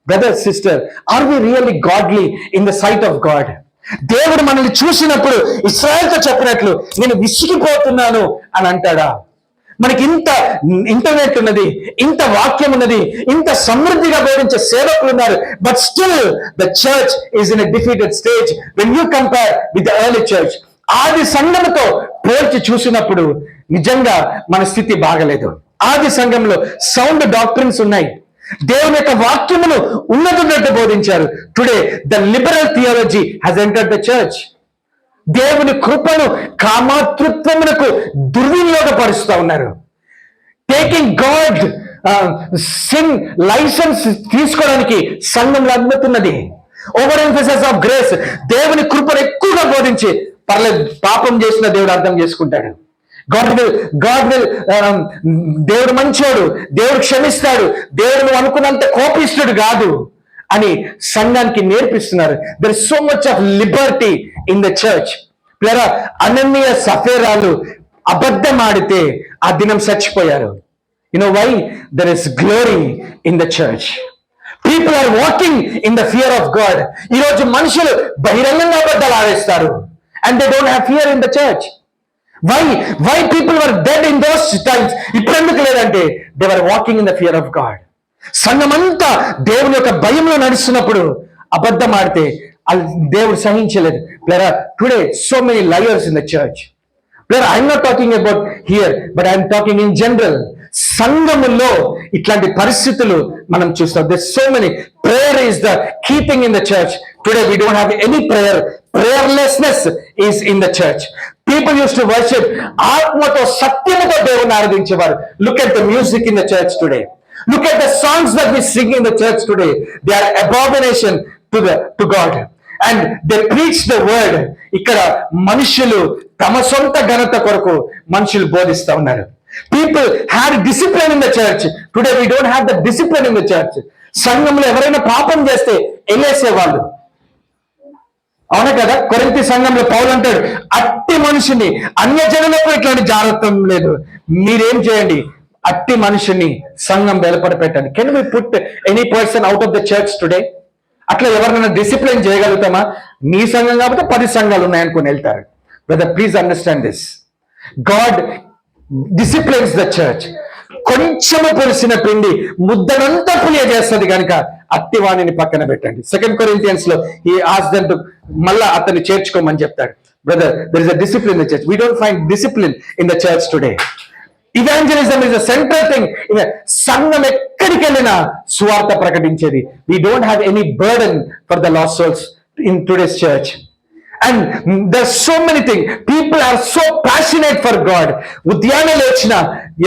Brother, sister, are we really godly in the sight of God? దేవుడు మనల్ని చూసినప్పుడు ఇశ్రాయేలుతో చెప్పినట్లు నేను విసిగిపోతున్నాను అని అంటాడా? మనకి ఇంత ఇంటర్నెట్ ఉన్నది, ఇంత వాక్యం ఉన్నది, ఇంత సమృద్ధిగా బోధించే సేవకులు ఉన్నారు. But still the church is in a defeated stage when you compare with the early church. ఆది సంఘంతో పోల్చి చూసినప్పుడు నిజంగా మన స్థితి బాగలేదు. ఆది సంఘంలో సౌండ్ డాక్ట్రిన్స్ ఉన్నాయి. దేవుని యొక్క వాక్యమును ఉన్నతున్నట్టు బోధించారు. Today the liberal theology has entered the church. దేవుని కృపను కామాతృత్వమునకు దుర్వినియోగపరుస్తూ ఉన్నారు. టేకింగ్ గాడ్ సిన్ లైసెన్స్ తీసుకోవడానికి సంఘంలో అనుమతున్నది. ఓవర్ ఎంఫసిస్ ఆఫ్ గ్రేస్, దేవుని కృపను ఎక్కువగా బోధించి పర్లేదు, పాపం చేసిన దేవుడు అర్థం చేసుకుంటాడు. గాడ్ విల్ దేవుడు మంచోడు, దేవుడు క్షమిస్తాడు, దేవుడు అనుకున్నంత కోపిస్తుడు కాదు అని సంఘానికి నేర్పిస్తున్నారు. There is so much of liberty in the church. ప్లరా, అననీయ సఫేరాలు అబద్ధం ఆడితే ఆ దినం చచ్చిపోయారు. You know why? There is glory in the church. People are walking in the fear of God. ఈరోజు మనుషులు బహిరంగంగా అబద్ధాలు ఆడేస్తారు and they don't have fear in the church. Why people were dead in those times? ఇప్పుడు ఎందుకు లేదంటే they were walking in the fear of God. సంఘమంతా దేవుని యొక్క భయంలో నడుస్తున్నప్పుడు అబద్ధం ఆడితే దేవుడు సహించలేదు. Today so many liars in the church. I'm not talking about here, but I'm talking in general. సంఘములో ఇట్లాంటి పరిస్థితులు మనం చూస్తాం. This so many. Prayer is the key thing in the church. Today we don't have any prayer. Prayerlessness is in the church. People use to worship. ఆత్మతో సత్యముతో దేవుని ఆరాధించేవారు. Look at the music in the church today. Look at the songs that we sing in the church today. They are abomination to God. And they preach the word. ఇక్కడ మనుషులు తమ సొంత ఘనత కొరకు మనుషులు బోధిస్తా ఉన్నారు. People had discipline in the church. Today we don't have the discipline in the church. సంఘంలో ఎవరైనా పాపం చేస్తే ఎల్లేసేవాళ్ళు. అవునా కదా? కొరింథీ సంఘంలో పౌలు అంటాడు, అట్టి మనిషిని, అన్యజనులకు ఇట్లాంటి జాగ్రత్త లేదు, మీరేం చేయండి, అట్టి మనిషిని సంఘం వెలుపడ పెట్టండి. Can we put any person out of the church today? అట్లా ఎవరినైనా డిసిప్లిన్ చేయగలుగుతామా? నీ సంఘం కాబట్టి 10 సంఘాలు ఉన్నాయనుకుని వెళ్తారు. Brother, please understand this. God disciplines the church. కొంచెము పొలిసిన పిండి ముద్దనంతా పులియజేస్తుంది కనుక అట్టివాణిని పక్కన పెట్టండి. 2 Corinthians లో ఈ ఆస్దెంట్ మళ్ళా అతన్ని చేర్చుకోమని చెప్తాడు. Brother, there is a discipline in the church. We don't find discipline in the church today. Evangelism is a central thing. సంఘం ఎక్కడికి వెళ్ళినా సువార్త ప్రకటించేది. We don't have any burden for the lost souls in today's church. And there so many thing. People are so passionate for God. ఉద్యానం లేచినా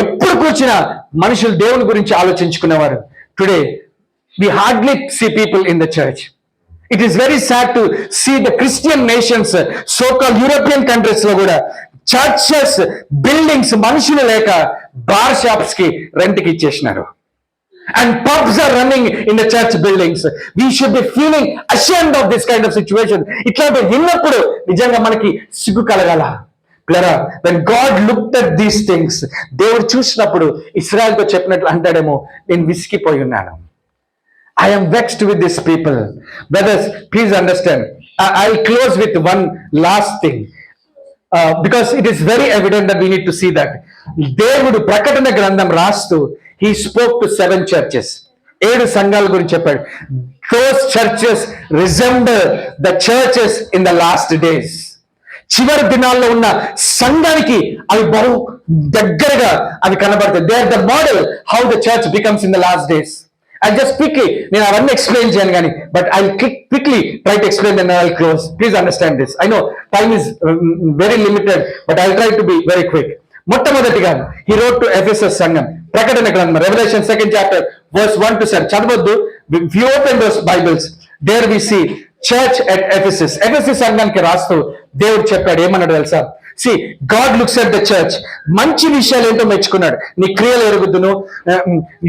ఎప్పుడు కూర్చున్నా మనుషులు దేవుని గురించి ఆలోచించుకునేవారు. Today we hardly see people in the church. It is very sad to see the Christian nations, so-called European countries lo kuda churches, buildings మనుషులు లేక బార్ షాప్స్ కి రెంట్ కి ఇచ్చేసినారు. And pubs are running in the church buildings. We should be feeling ashamed of this kind of situation. ఇట్లాంటి విన్నప్పుడు నిజంగా మనకి సిగ్గు కలగాల. When God looked at these things, దేవుడు చూసినప్పుడు ఇశ్రాయేల్తో చెప్పినట్లు అంటాడేమో, నేను విసిగిపోయి ఉన్నాను. I am vexed with these people. Brothers, please understand. I'll close with one last thing. Because it is very evident that we need to see that. దేవుడు ప్రకటన గ్రంథం రాస్తూ he spoke to 7 churches. 7 సంఘాల గురించి చెప్పాడు. Those churches resemble the churches in the last days. చివరి దినాల్లో ఉన్న సంఘానికి అవి బహు దగ్గరగా అవి కనబడతాయి. They are the model how the church becomes in the last days. I just quickly, నేను అవన్నీ ఎక్స్ప్లెయిన్ చేయను కానీ, but I quickly try to explain and I'll close. Please understand this. I know time is very limited, but I'll try to be very quick. మొట్టమొదటిగా he wrote to Ephesus సంఘం. ప్రకటన గ్రంథం Revelation 2nd chapter verse 1 to 7 చదవద్దు. If you open those Bibles, there we see church at Ephesus. Ephesus సంఘానికి రాస్తూ దేవుడు చెప్పాడు, ఏమన్నాడు తెలుసా? See, God looks at the church. మంచి విషయాలు ఏంటో మెచ్చుకున్నాడు. నీ క్రియలు ఎరుగుదును.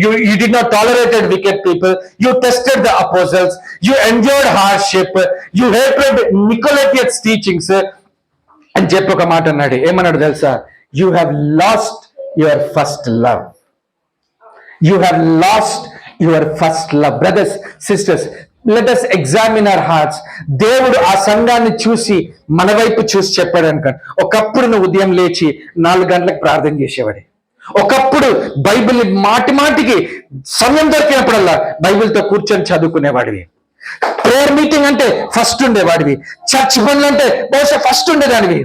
You did not tolerate wicked people. You tested the apostles. You endured hardship. You hated Nicolaitans teachings. అని చెప్పి ఒక మాట అన్నాడు. ఏమన్నాడు తెలుసా? You have lost your first love. You have lost your first love. Brothers, sisters, let us examine our hearts. దేవుడు ఆ సంఘాన్ని చూసి మన వైపు చూసి చెప్పాడు అనుకోండి. ఒకప్పుడు నువ్వు ఉదయం లేచి 4 గంటలకు ప్రార్థన చేసేవాడి. ఒకప్పుడు బైబిల్ మాటికి సమయం దొరికినప్పుడల్లా బైబిల్తో కూర్చొని చదువుకునేవాడివి. ప్రేయర్ మీటింగ్ అంటే ఫస్ట్ ఉండేవాడివి. చర్చ్ పనులు అంటే బహుశా ఫస్ట్ ఉండేదానివి.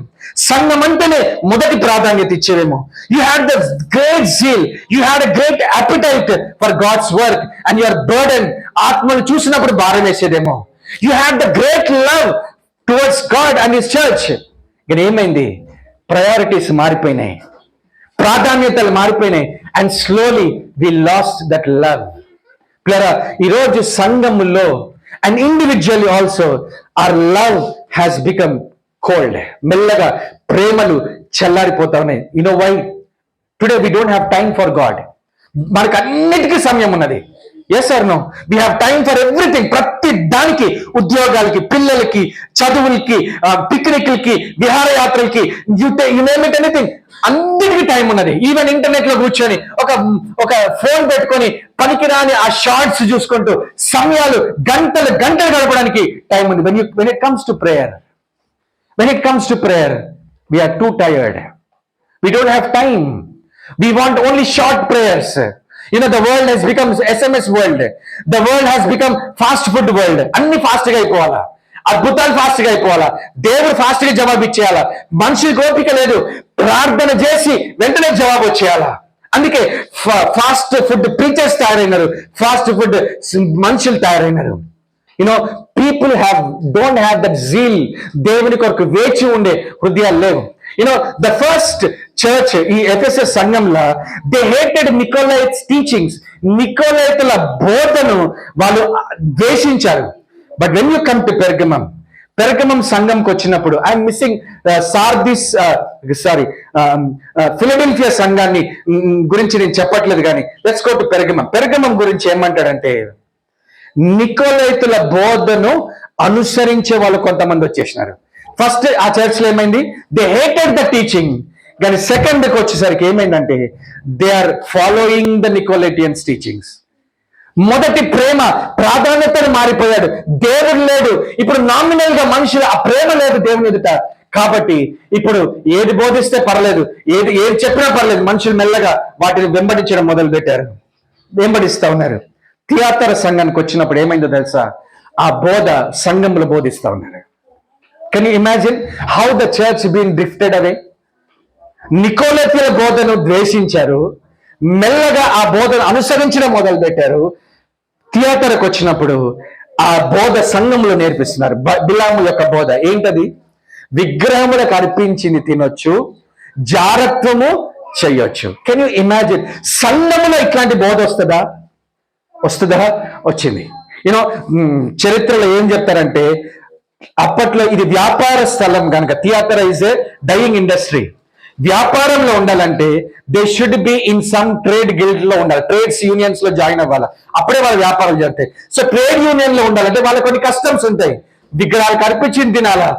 సంఘం అంటేనే మొదటి ప్రాధాన్యత ఇచ్చేవేమో. You had the great zeal, you had a great appetite for God's work and your burden. ఆత్మను చూసినప్పుడు భారం వేసేదేమో. You had the great love towards God and his church. ఇక్కడ ఏమైంది? ప్రయారిటీస్ మారిపోయినాయి, ప్రాధాన్యతలు మారిపోయినాయి. And slowly we lost that love. ఈరోజు సంఘములో and individually also our love has become cold. మెల్లగా ప్రేమలు చల్లారిపోతా ఉన్నాయి. You know why? Today we don't have time for God. మనకు అన్నిటికీ సమయం ఉన్నది. Yes or no? We have time for everything. ప్రతి దానికి, ఉద్యోగాలకి, పిల్లలకి, చదువులకి, పిక్నిక్లకి, విహారయాత్రలకి, you name it, anything. అన్నిటికీ టైం ఉన్నది. ఈవెన్ ఇంటర్నెట్ లో కూర్చొని ఒక ఫోన్ పెట్టుకొని పనికిరాని ఆ షార్ట్స్ చూసుకుంటూ సమయాలు గంటలు గడపడానికి టైం ఉంది. When it comes to prayer, we are too tired. We don't have time. We want only short prayers. You know, the world has become SMS world. The world has become fast food world. అన్ని fast గా అయిపోవాలా, అద్భుతాలు fast గా అయిపోవాలా, దేవుడు fast గా జవాబు ఇచ్చేయాలా, మనిషికి ఓపిక లేదు, ప్రార్థన చేసి వెంటనే జవాబు వచ్చేయాలా. అందుకే ఫాస్ట్ ఫుడ్ ప్రీచర్స్ తయారైనారు, ఫాస్ట్ ఫుడ్ మనుషులు తయారైనారు. People don't have that zeal, దేవుని కొరకు వేచి ఉండే హృదయాలు లేవు. ద ఫస్ట్ చర్చ్, ఈ ఎఫెసస్ సంఘంలో, దే హేటెడ్ నికోలైట్స్ టీచింగ్స్, నికోలైతుల బోధను వాళ్ళు ద్వేషించారు. But when you come to Pergamum సంఘంకి వచ్చినప్పుడు, ఐఎమ్ మిస్సింగ్ సార్దిస్ ఫిలడెల్ఫియా సంఘాన్ని గురించి నేను చెప్పట్లేదు, కానీ లెట్స్ గో టు పెర్గమం గురించి ఏమంటాడంటే, నికోలైతుల బోధను అనుసరించే వాళ్ళు కొంతమంది వచ్చేసినారు. ఫస్ట్ ఆ చర్చ్ లో ఏమైంది, దే హేటెడ్ ద టీచింగ్. కానీ సెకండ్కి వచ్చేసరికి ఏమైందంటే, they are following the Nicolaitans teachings. మొదటి ప్రేమ ప్రాధాన్యతను మారిపోయాడు, దేవుడు లేడు. ఇప్పుడు నామినల్ గా మనుషులు ఆ ప్రేమ లేదు దేవుని ఎదుట. కాబట్టి ఇప్పుడు ఏది బోధిస్తే పర్లేదు, ఏది చెప్పినా పర్లేదు, మనుషులు మెల్లగా వాటిని వెంబడించడం మొదలు పెట్టారు, వెంబడిస్తా ఉన్నారు. థియాతర సంఘానికి వచ్చినప్పుడు ఏమైందో తెలుసా, ఆ బోధ సంఘంలో బోధిస్తా ఉన్నారు. Can you imagine how the church been drifted away? నికోలైతుల బోధను ద్వేషించారు, మెల్లగా ఆ బోధను అనుసరించడం మొదలు పెట్టారు. థియేటర్కి వచ్చినప్పుడు ఆ బోధ సంఘంలో నేర్పిస్తున్నారు. బిలాము యొక్క బోధ ఏంటది? విగ్రహములకు అర్పించింది తినొచ్చు, జారత్వము చెయ్యొచ్చు. Can you imagine? సంఘంలో ఇట్లాంటి బోధ వస్తుందా? వచ్చింది. చరిత్రలో ఏం చెప్తారంటే, అప్పట్లో ఇది వ్యాపార స్థలం కనుక, theatre is a dying industry. వ్యాపారంలో ఉండాలంటే they should be in some trade guild లో ఉండాలి, ట్రేడ్స్ యూనియన్స్ లో జాయిన్ అవ్వాలి, అప్పుడే వాళ్ళ వ్యాపారాలు జరుగుతాయి. సో ట్రేడ్ యూనియన్ లో ఉండాలంటే వాళ్ళకి కొన్ని కస్టమ్స్ ఉంటాయి, విగ్రహాలకు అర్పించింది తినాలా,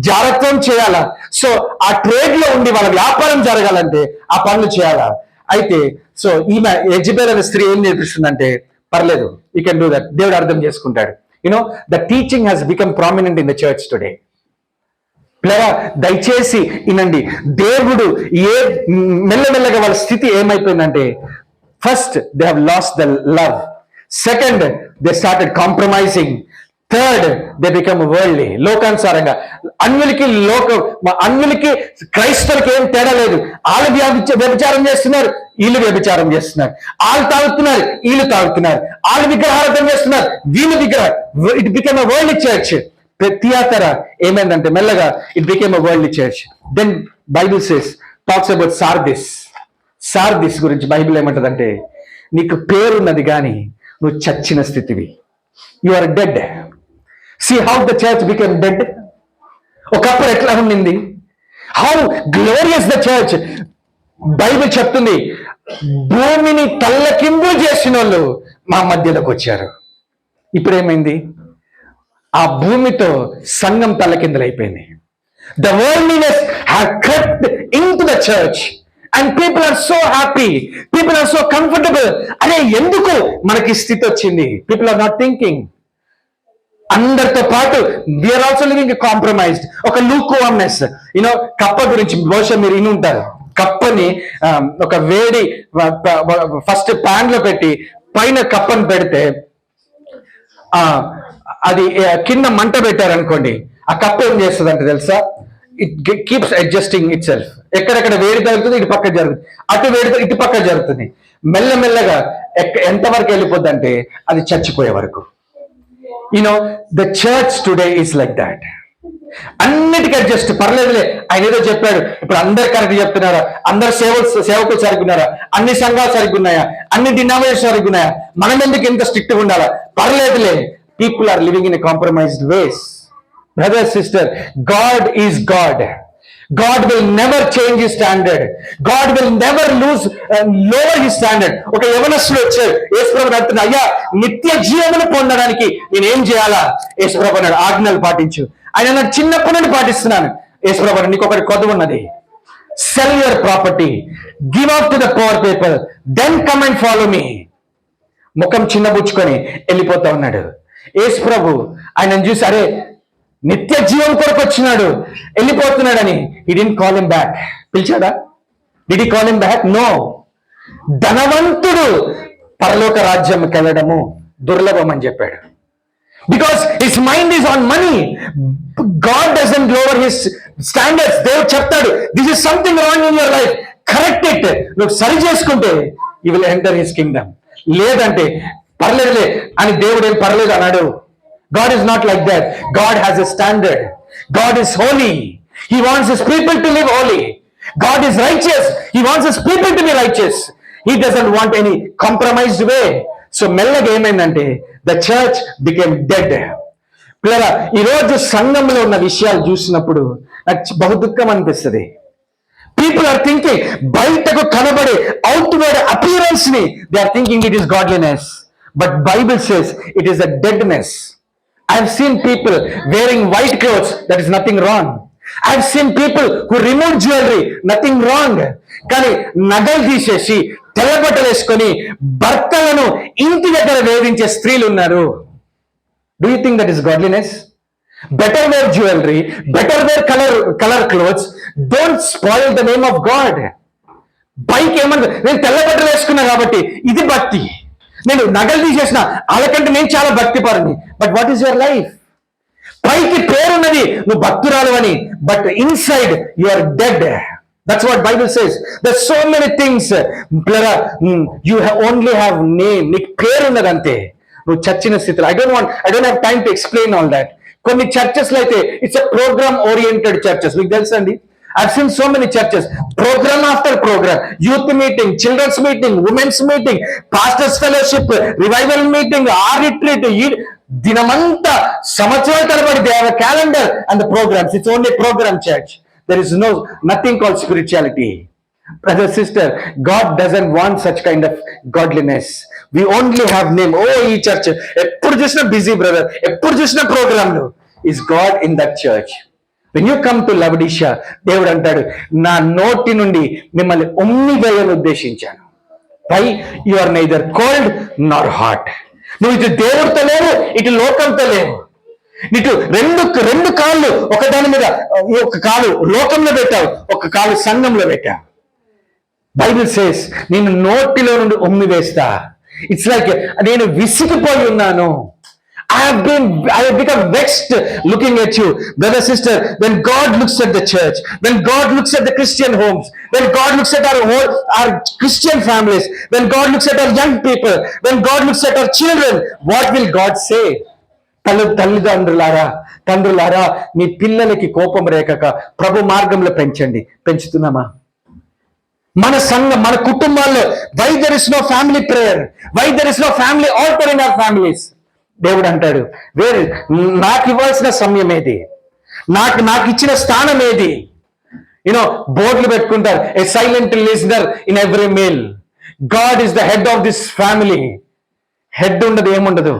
జాగ్రత్తం చేయాలా. సో ఆ ట్రేడ్ లో ఉండి వాళ్ళ వ్యాపారం జరగాలంటే ఆ పనులు చేయాలా. అయితే సో ఈమె ఎజబెల్ అనే స్త్రీ ఏం నేర్పిస్తుందంటే, పర్లేదు, యూ కెన్ డూ దట్, దేవుడు అర్థం చేసుకుంటాడు. The teaching has become prominent in the church today. దయచేసి వినండి, దేవుడు మెల్లమెల్లగా వాళ్ళ స్థితి ఏమైపోయిందంటే, first they have lost the love, second they started compromising, third they become worldly, లోకానుసారంగా. అన్యులకి క్రైస్తవులకి ఏం తేడా లేదు. వాళ్ళు వ్యభిచారం చేస్తున్నారు, వీళ్ళు వ్యభిచారం చేస్తున్నారు, వాళ్ళు తాగుతున్నారు, వీళ్ళు తాగుతున్నారు, వాళ్ళు విగ్రహారాధన చేస్తున్నారు, వీళ్ళు it become a worldly church. Theatre ఏమైందంటే మెల్లగా it became a worldly church. Then Bible talks about Sardis గురించి బైబిల్ ఏమంటదంటే, నీకు పేరున్నది కానీ నువ్వు చచ్చిన స్థితివి, you are dead. See how the church became dead. ఒకప్పుడు ఎట్లా ఉండింది, how glorious the church. Bible చెప్తుంది, భూమిని తల్లకిందు చేసిన వాళ్ళు మా మధ్యలోకి వచ్చారు. ఇప్పుడు ఏమైంది, ఆ భూమితో సంఘం తలకిందులైపోయింది. The worldliness have crept into the church and people are so happy, people are so comfortable. అరే ఎందుకు మనకి స్థితి వచ్చింది? People are not thinking. అందరితో పాటు వీఆర్ ఆల్సో లివింగ్ కాంప్రమైజ్డ్. ఒక లూక్వార్మ్నెస్. కప్ప గురించి బహుశా మీరు ఇని ఉంటారు. కప్పని ఒక వేడి ఫస్ట్ ప్యాన్ లో పెట్టి పైన కప్పని పెడితే అది కింద మంట పెట్టారనుకోండి, ఆ కప్ప ఏం చేస్తుంది అంటే తెలుసా, it keeps adjusting it self. ఎక్కడెక్కడ వేడి జరుగుతుంది ఇటు పక్క జరుగుతుంది, అటు వేడి ఇటు పక్క జరుగుతుంది. మెల్లమెల్లగా ఎంతవరకు వెళ్ళిపోద్ది అంటే అది చచ్చిపోయే వరకు. The church today is like that. అన్నిటికీ అడ్జస్ట్, పర్లేదులే, ఆయన ఏదో చెప్పాడు, ఇప్పుడు అందరు కరెక్ట్ చెప్తున్నారా, అందరు సేవకులు సరిగ్గున్నారా, అన్ని సంఘాలు సరిగ్గున్నాయా, అన్ని డినామినేషన్ సరిగ్గున్నాయా, మనం ఎందుకు ఇంత స్ట్రిక్ట్గా ఉండాలా, పర్లేదులే. People are living in a compromised ways. Brother, sister, God is God. God will never change his standard. God will never lower his standard. ఒక యవనస్తుడు వచ్చాడు, యేసుప్రభుని అంటున్నా, అయ్యా నిత్య జీవమును పొందడానికి నేను ఏం చేయాలా? యేసుప్రభు అన్నాడు, ఆజ్ఞలు పాటించు. ఆయన నాకు చిన్నప్పటి నుండి పాటిస్తున్నాను. యేసుప్రభు, నీకు ఒకటి కొద్దు ఉన్నది, sell your property, give up to the poor people, then come and follow me. ముఖం చిన్నబుచ్చుకొని వెళ్ళిపోతా ఉన్నాడు. యేసు ప్రభు ఆయనను చూసి, అరే నిత్య జీవం కొరకు వచ్చినాడు, వెళ్ళిపోతున్నాడని, he didn't call him back. పిలిచాడా? Did he call him back? No. ధనవంతుడు పరలోక రాజ్యంకి వెళ్ళడము దుర్లభం అని చెప్పాడు. Because his mind is on money. God doesn't lower his standards. దేవుడు చెప్తాడు, this is something wrong in your life, correct it. నువ్వు సరి చేసుకుంటే you will enter his kingdom. లేదంటే పర్లేదులే అని దేవుడు ఏం పర్లేదు అన్నాడు. God is not like that. God has a standard. God is holy. He wants his people to live holy. God is righteous. He wants his people to be righteous. He doesn't want any compromised way. So మెల్లగా ఏమైందంటే the church became dead. పిల్లరా, ఈరోజు సంఘంలో ఉన్న విషయాలు చూసినప్పుడు నాకు బహు దుఃఖం అనిపిస్తుంది. పీపుల్ ఆర్ థింకింగ్, బయటకు కనబడే అవుట్వర్డ్ అపియరెన్స్ ని they are thinking it is godliness, but Bible says it is a deadness. I have seen people wearing white clothes, that is nothing wrong. I have seen people who remove jewellery, nothing wrong. కానీ నగలు తీసేసి తెల్లబట్టలు వేసుకొని భర్తలను ఇంటి దగ్గర వేధించే స్త్రీలు ఉన్నారు. Do you think that is godliness? Better wear jewellery, better wear colour clothes, don't spoil the name of God. పైకి ఏమన్నా నేను తెల్లబట్టలు వేసుకున్నా కాబట్టి ఇది భక్తి, నేను నగలు తీసేసిన వాళ్ళకంటే నేను చాలా భక్తి పరుని. But what is your life? పైకి పేరున్నది నువ్వు భక్తురాలు అని, but inside you are dead. That's what Bible says. There's so many things. You only have name. నీకు పేరు ఉన్నదంతే, నువ్వు చచ్చిన స్థితిలో. I don't have time to explain all that. కొన్ని చర్చెస్ లో అయితే it's a programme oriented churches. మీకు తెలుసండి, I've seen so many churches, program after program, youth meeting, children's meeting, women's meeting, pastors fellowship, revival meeting, our retreat, దినమంతా సంవత్సరాల తరబడి they have a calendar and the programs. It's only program church. There is nothing called spirituality. Brother, sister, God doesn't want such kind of godliness. We only have name. Oh, ee church eppudu chusina busy, brother, eppudu chusina program lo. Is God in that church? When you come to Laodicea, దేవుడు అంటాడు, నా నోటి నుండి మిమ్మల్ని ఉమ్మివేయను ఉద్దేశించాను. Why? You are neither cold nor hot. నువ్వు ఇటు దేవుడితో లేవు, ఇటు లోకంతో లేవు. ఇటు రెండు కాళ్ళు ఒకదాని మీద, ఒక కాలు లోకంలో పెట్టావు, ఒక కాలు సంఘంలో పెట్టావు. బైబిల్ సేస్ నేను నోటిలో నుండి ఉమ్మి వేస్తా. ఇట్స్ లైక్ నేను విసిగిపోయి ఉన్నాను. I have become vexed looking at you. Brother, sister, when God looks at the church, when God looks at the Christian homes, when God looks at our Christian families, when God looks at our young people, when God looks at our children, what will God say? తండ్రులారా, మీ పిల్లలకి కోపం రేఖక ప్రభు మార్గంలో పెంచుతున్నామా? మన సంఘం, మన కుటుంబాల్లో why there is no family prayer, why there is no family altar in our families? దేవుడు అంటాడు, నాకు ఇవ్వాల్సిన సమయం ఏది, నాకు ఇచ్చిన స్థానం ఏది? బోర్డులు పెట్టుకుంటారు, a silent listener in every meal. God is the head of this family. Head ఉండదు, ఏముండదు.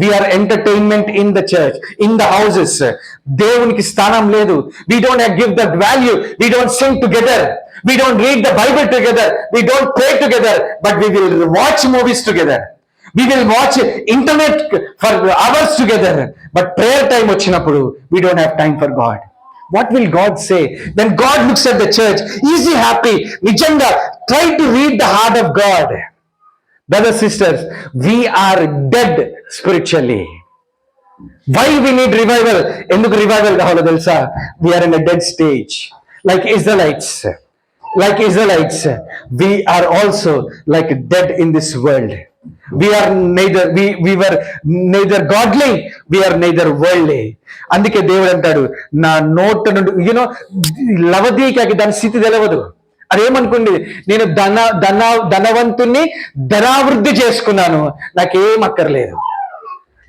We are entertainment in the church, in the houses. దేవునికి స్థానం లేదు. We don't give that value. We don't sing together. We don't read the Bible together. We don't pray together. But we will watch movies together. We will watch internet for hours together. But prayer time వచ్చినప్పుడు we don't have time for God. What will God say? When God looks at the church, is he happy? నిజంగా try to read the heart of God. Brothers, sisters, we are dead spiritually. Why we need revival? ఎందుకు revival కావాలో తెలుసా? We are in a dead stage. Like Israelites, we are also like dead in this world. We were neither godly, we are neither worldly. అందుకే దేవుడు అంటాడు, నా నోట నుండి లవదీకి దాని స్థితి తెలియదు. అదేమనుకుంది, నేను ధనవంతుణ్ణి ధనావృద్ధి చేసుకున్నాను, నాకేం అక్కర్లేదు.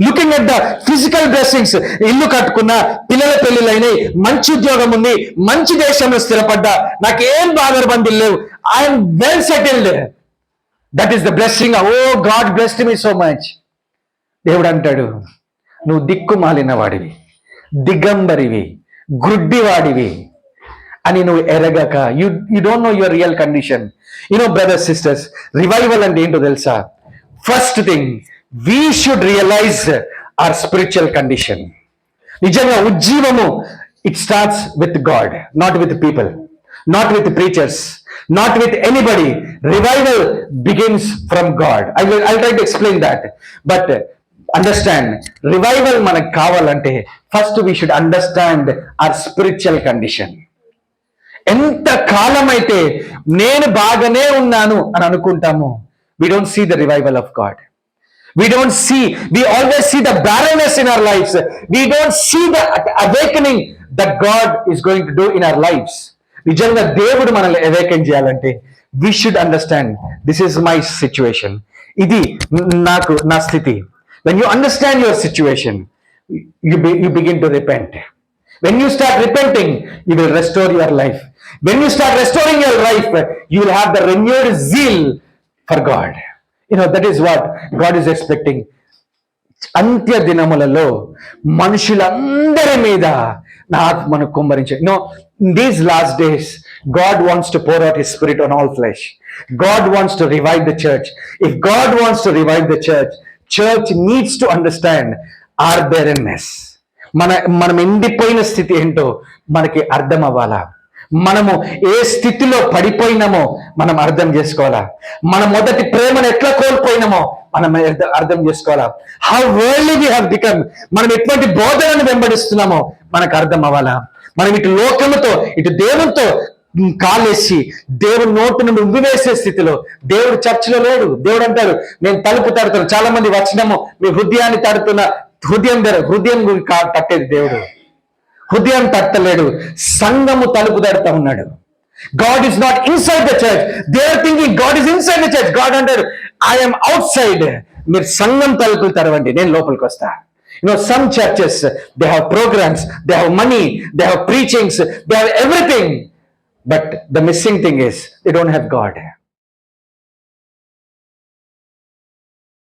Looking at the physical blessings, ఇల్లు కట్టుకున్నా, పిల్లల పెళ్లిళ్ళైనాయి, మంచి ఉద్యోగం ఉంది, మంచి దేశంలో స్థిరపడ్డా, నాకేం బాధరబంది లేవు, I'm well settled. That is the blessing. O God blessed me so much. దేవుడు అంటాడు, నువ్వు దిక్కుమాలిన వాడివి, దిగంబరివి, గుడ్డివాడివి అని నువ్వు ఎరగక, you don't know your real condition. Brothers, sisters, revival అంటే ఏంటో తెలుసా? First thing, we should realize our spiritual condition. నిజంగా ఉజ్జీవము, it starts with God, not with people, not with preachers, not with anybody. Revival begins from God. I'll try to explain that. But understand, revival మనకు కావాలంటే first we should understand our spiritual condition. ఎంత కాలం అయితే నేను బాగానే ఉన్నాను అని అనుకుంటాము, we don't see the revival of God. We always see the barrenness in our lives. We don't see the awakening that God is going to do in our lives. నిజంగా దేవుడు మనల్ని అవేకెన్ చేయాలంటే we should understand, this is my situation. ఇది నా స్థితి. When you understand your situation, you begin to repent. When you start repenting, you will restore your life. When you start restoring your life, you will have the renewed zeal for God. That is what God is expecting. అంత్య దినములలో మనుషులందరి మీద నా ఆత్మను కుమ్మరించే. In these last days, God wants to pour out His Spirit on all flesh. God wants to revive the church. If God wants to revive the church needs to understand our barrenness. మనం ఎండిపోయిన స్థితి ఏంటో మనకి అర్థం అవ్వాలా. మనము ఏ స్థితిలో పడిపోయినామో మనం అర్థం చేసుకోవాలా. మన మొదటి ప్రేమను ఎట్లా కోల్పోయినామో మనం అర్థం చేసుకోవాలా. How worldly we have become, మనం ఎటువంటి బోధనను వెంబడిస్తున్నామో మనకు అర్థం అవ్వాలా. మనం ఇటు లోకముతో ఇటు దేవునితో కాలేసి దేవుని నోటు నుండి ఉమ్మివేసే స్థితిలో దేవుడు చర్చిలో లేడు. దేవుడు అంటారు, నేను తలుపు తడుతాను. చాలా మంది వచ్చినాము, మీ హృదయాన్ని తడుతున్న హృదయం తట్టేది దేవుడు. హృదయం తట్టలేడు, సంఘము తలుపు తడుతా ఉన్నాడు. God is not inside the church. They are thinking God is inside the church. God అంటారు, I am outside. మీరు సంఘం తలుపులు తెరవండి, నేను లోపలికి వస్తా. Some churches, they have programs, they have money, they have preachings, they have everything. But the missing thing is, they don't have God.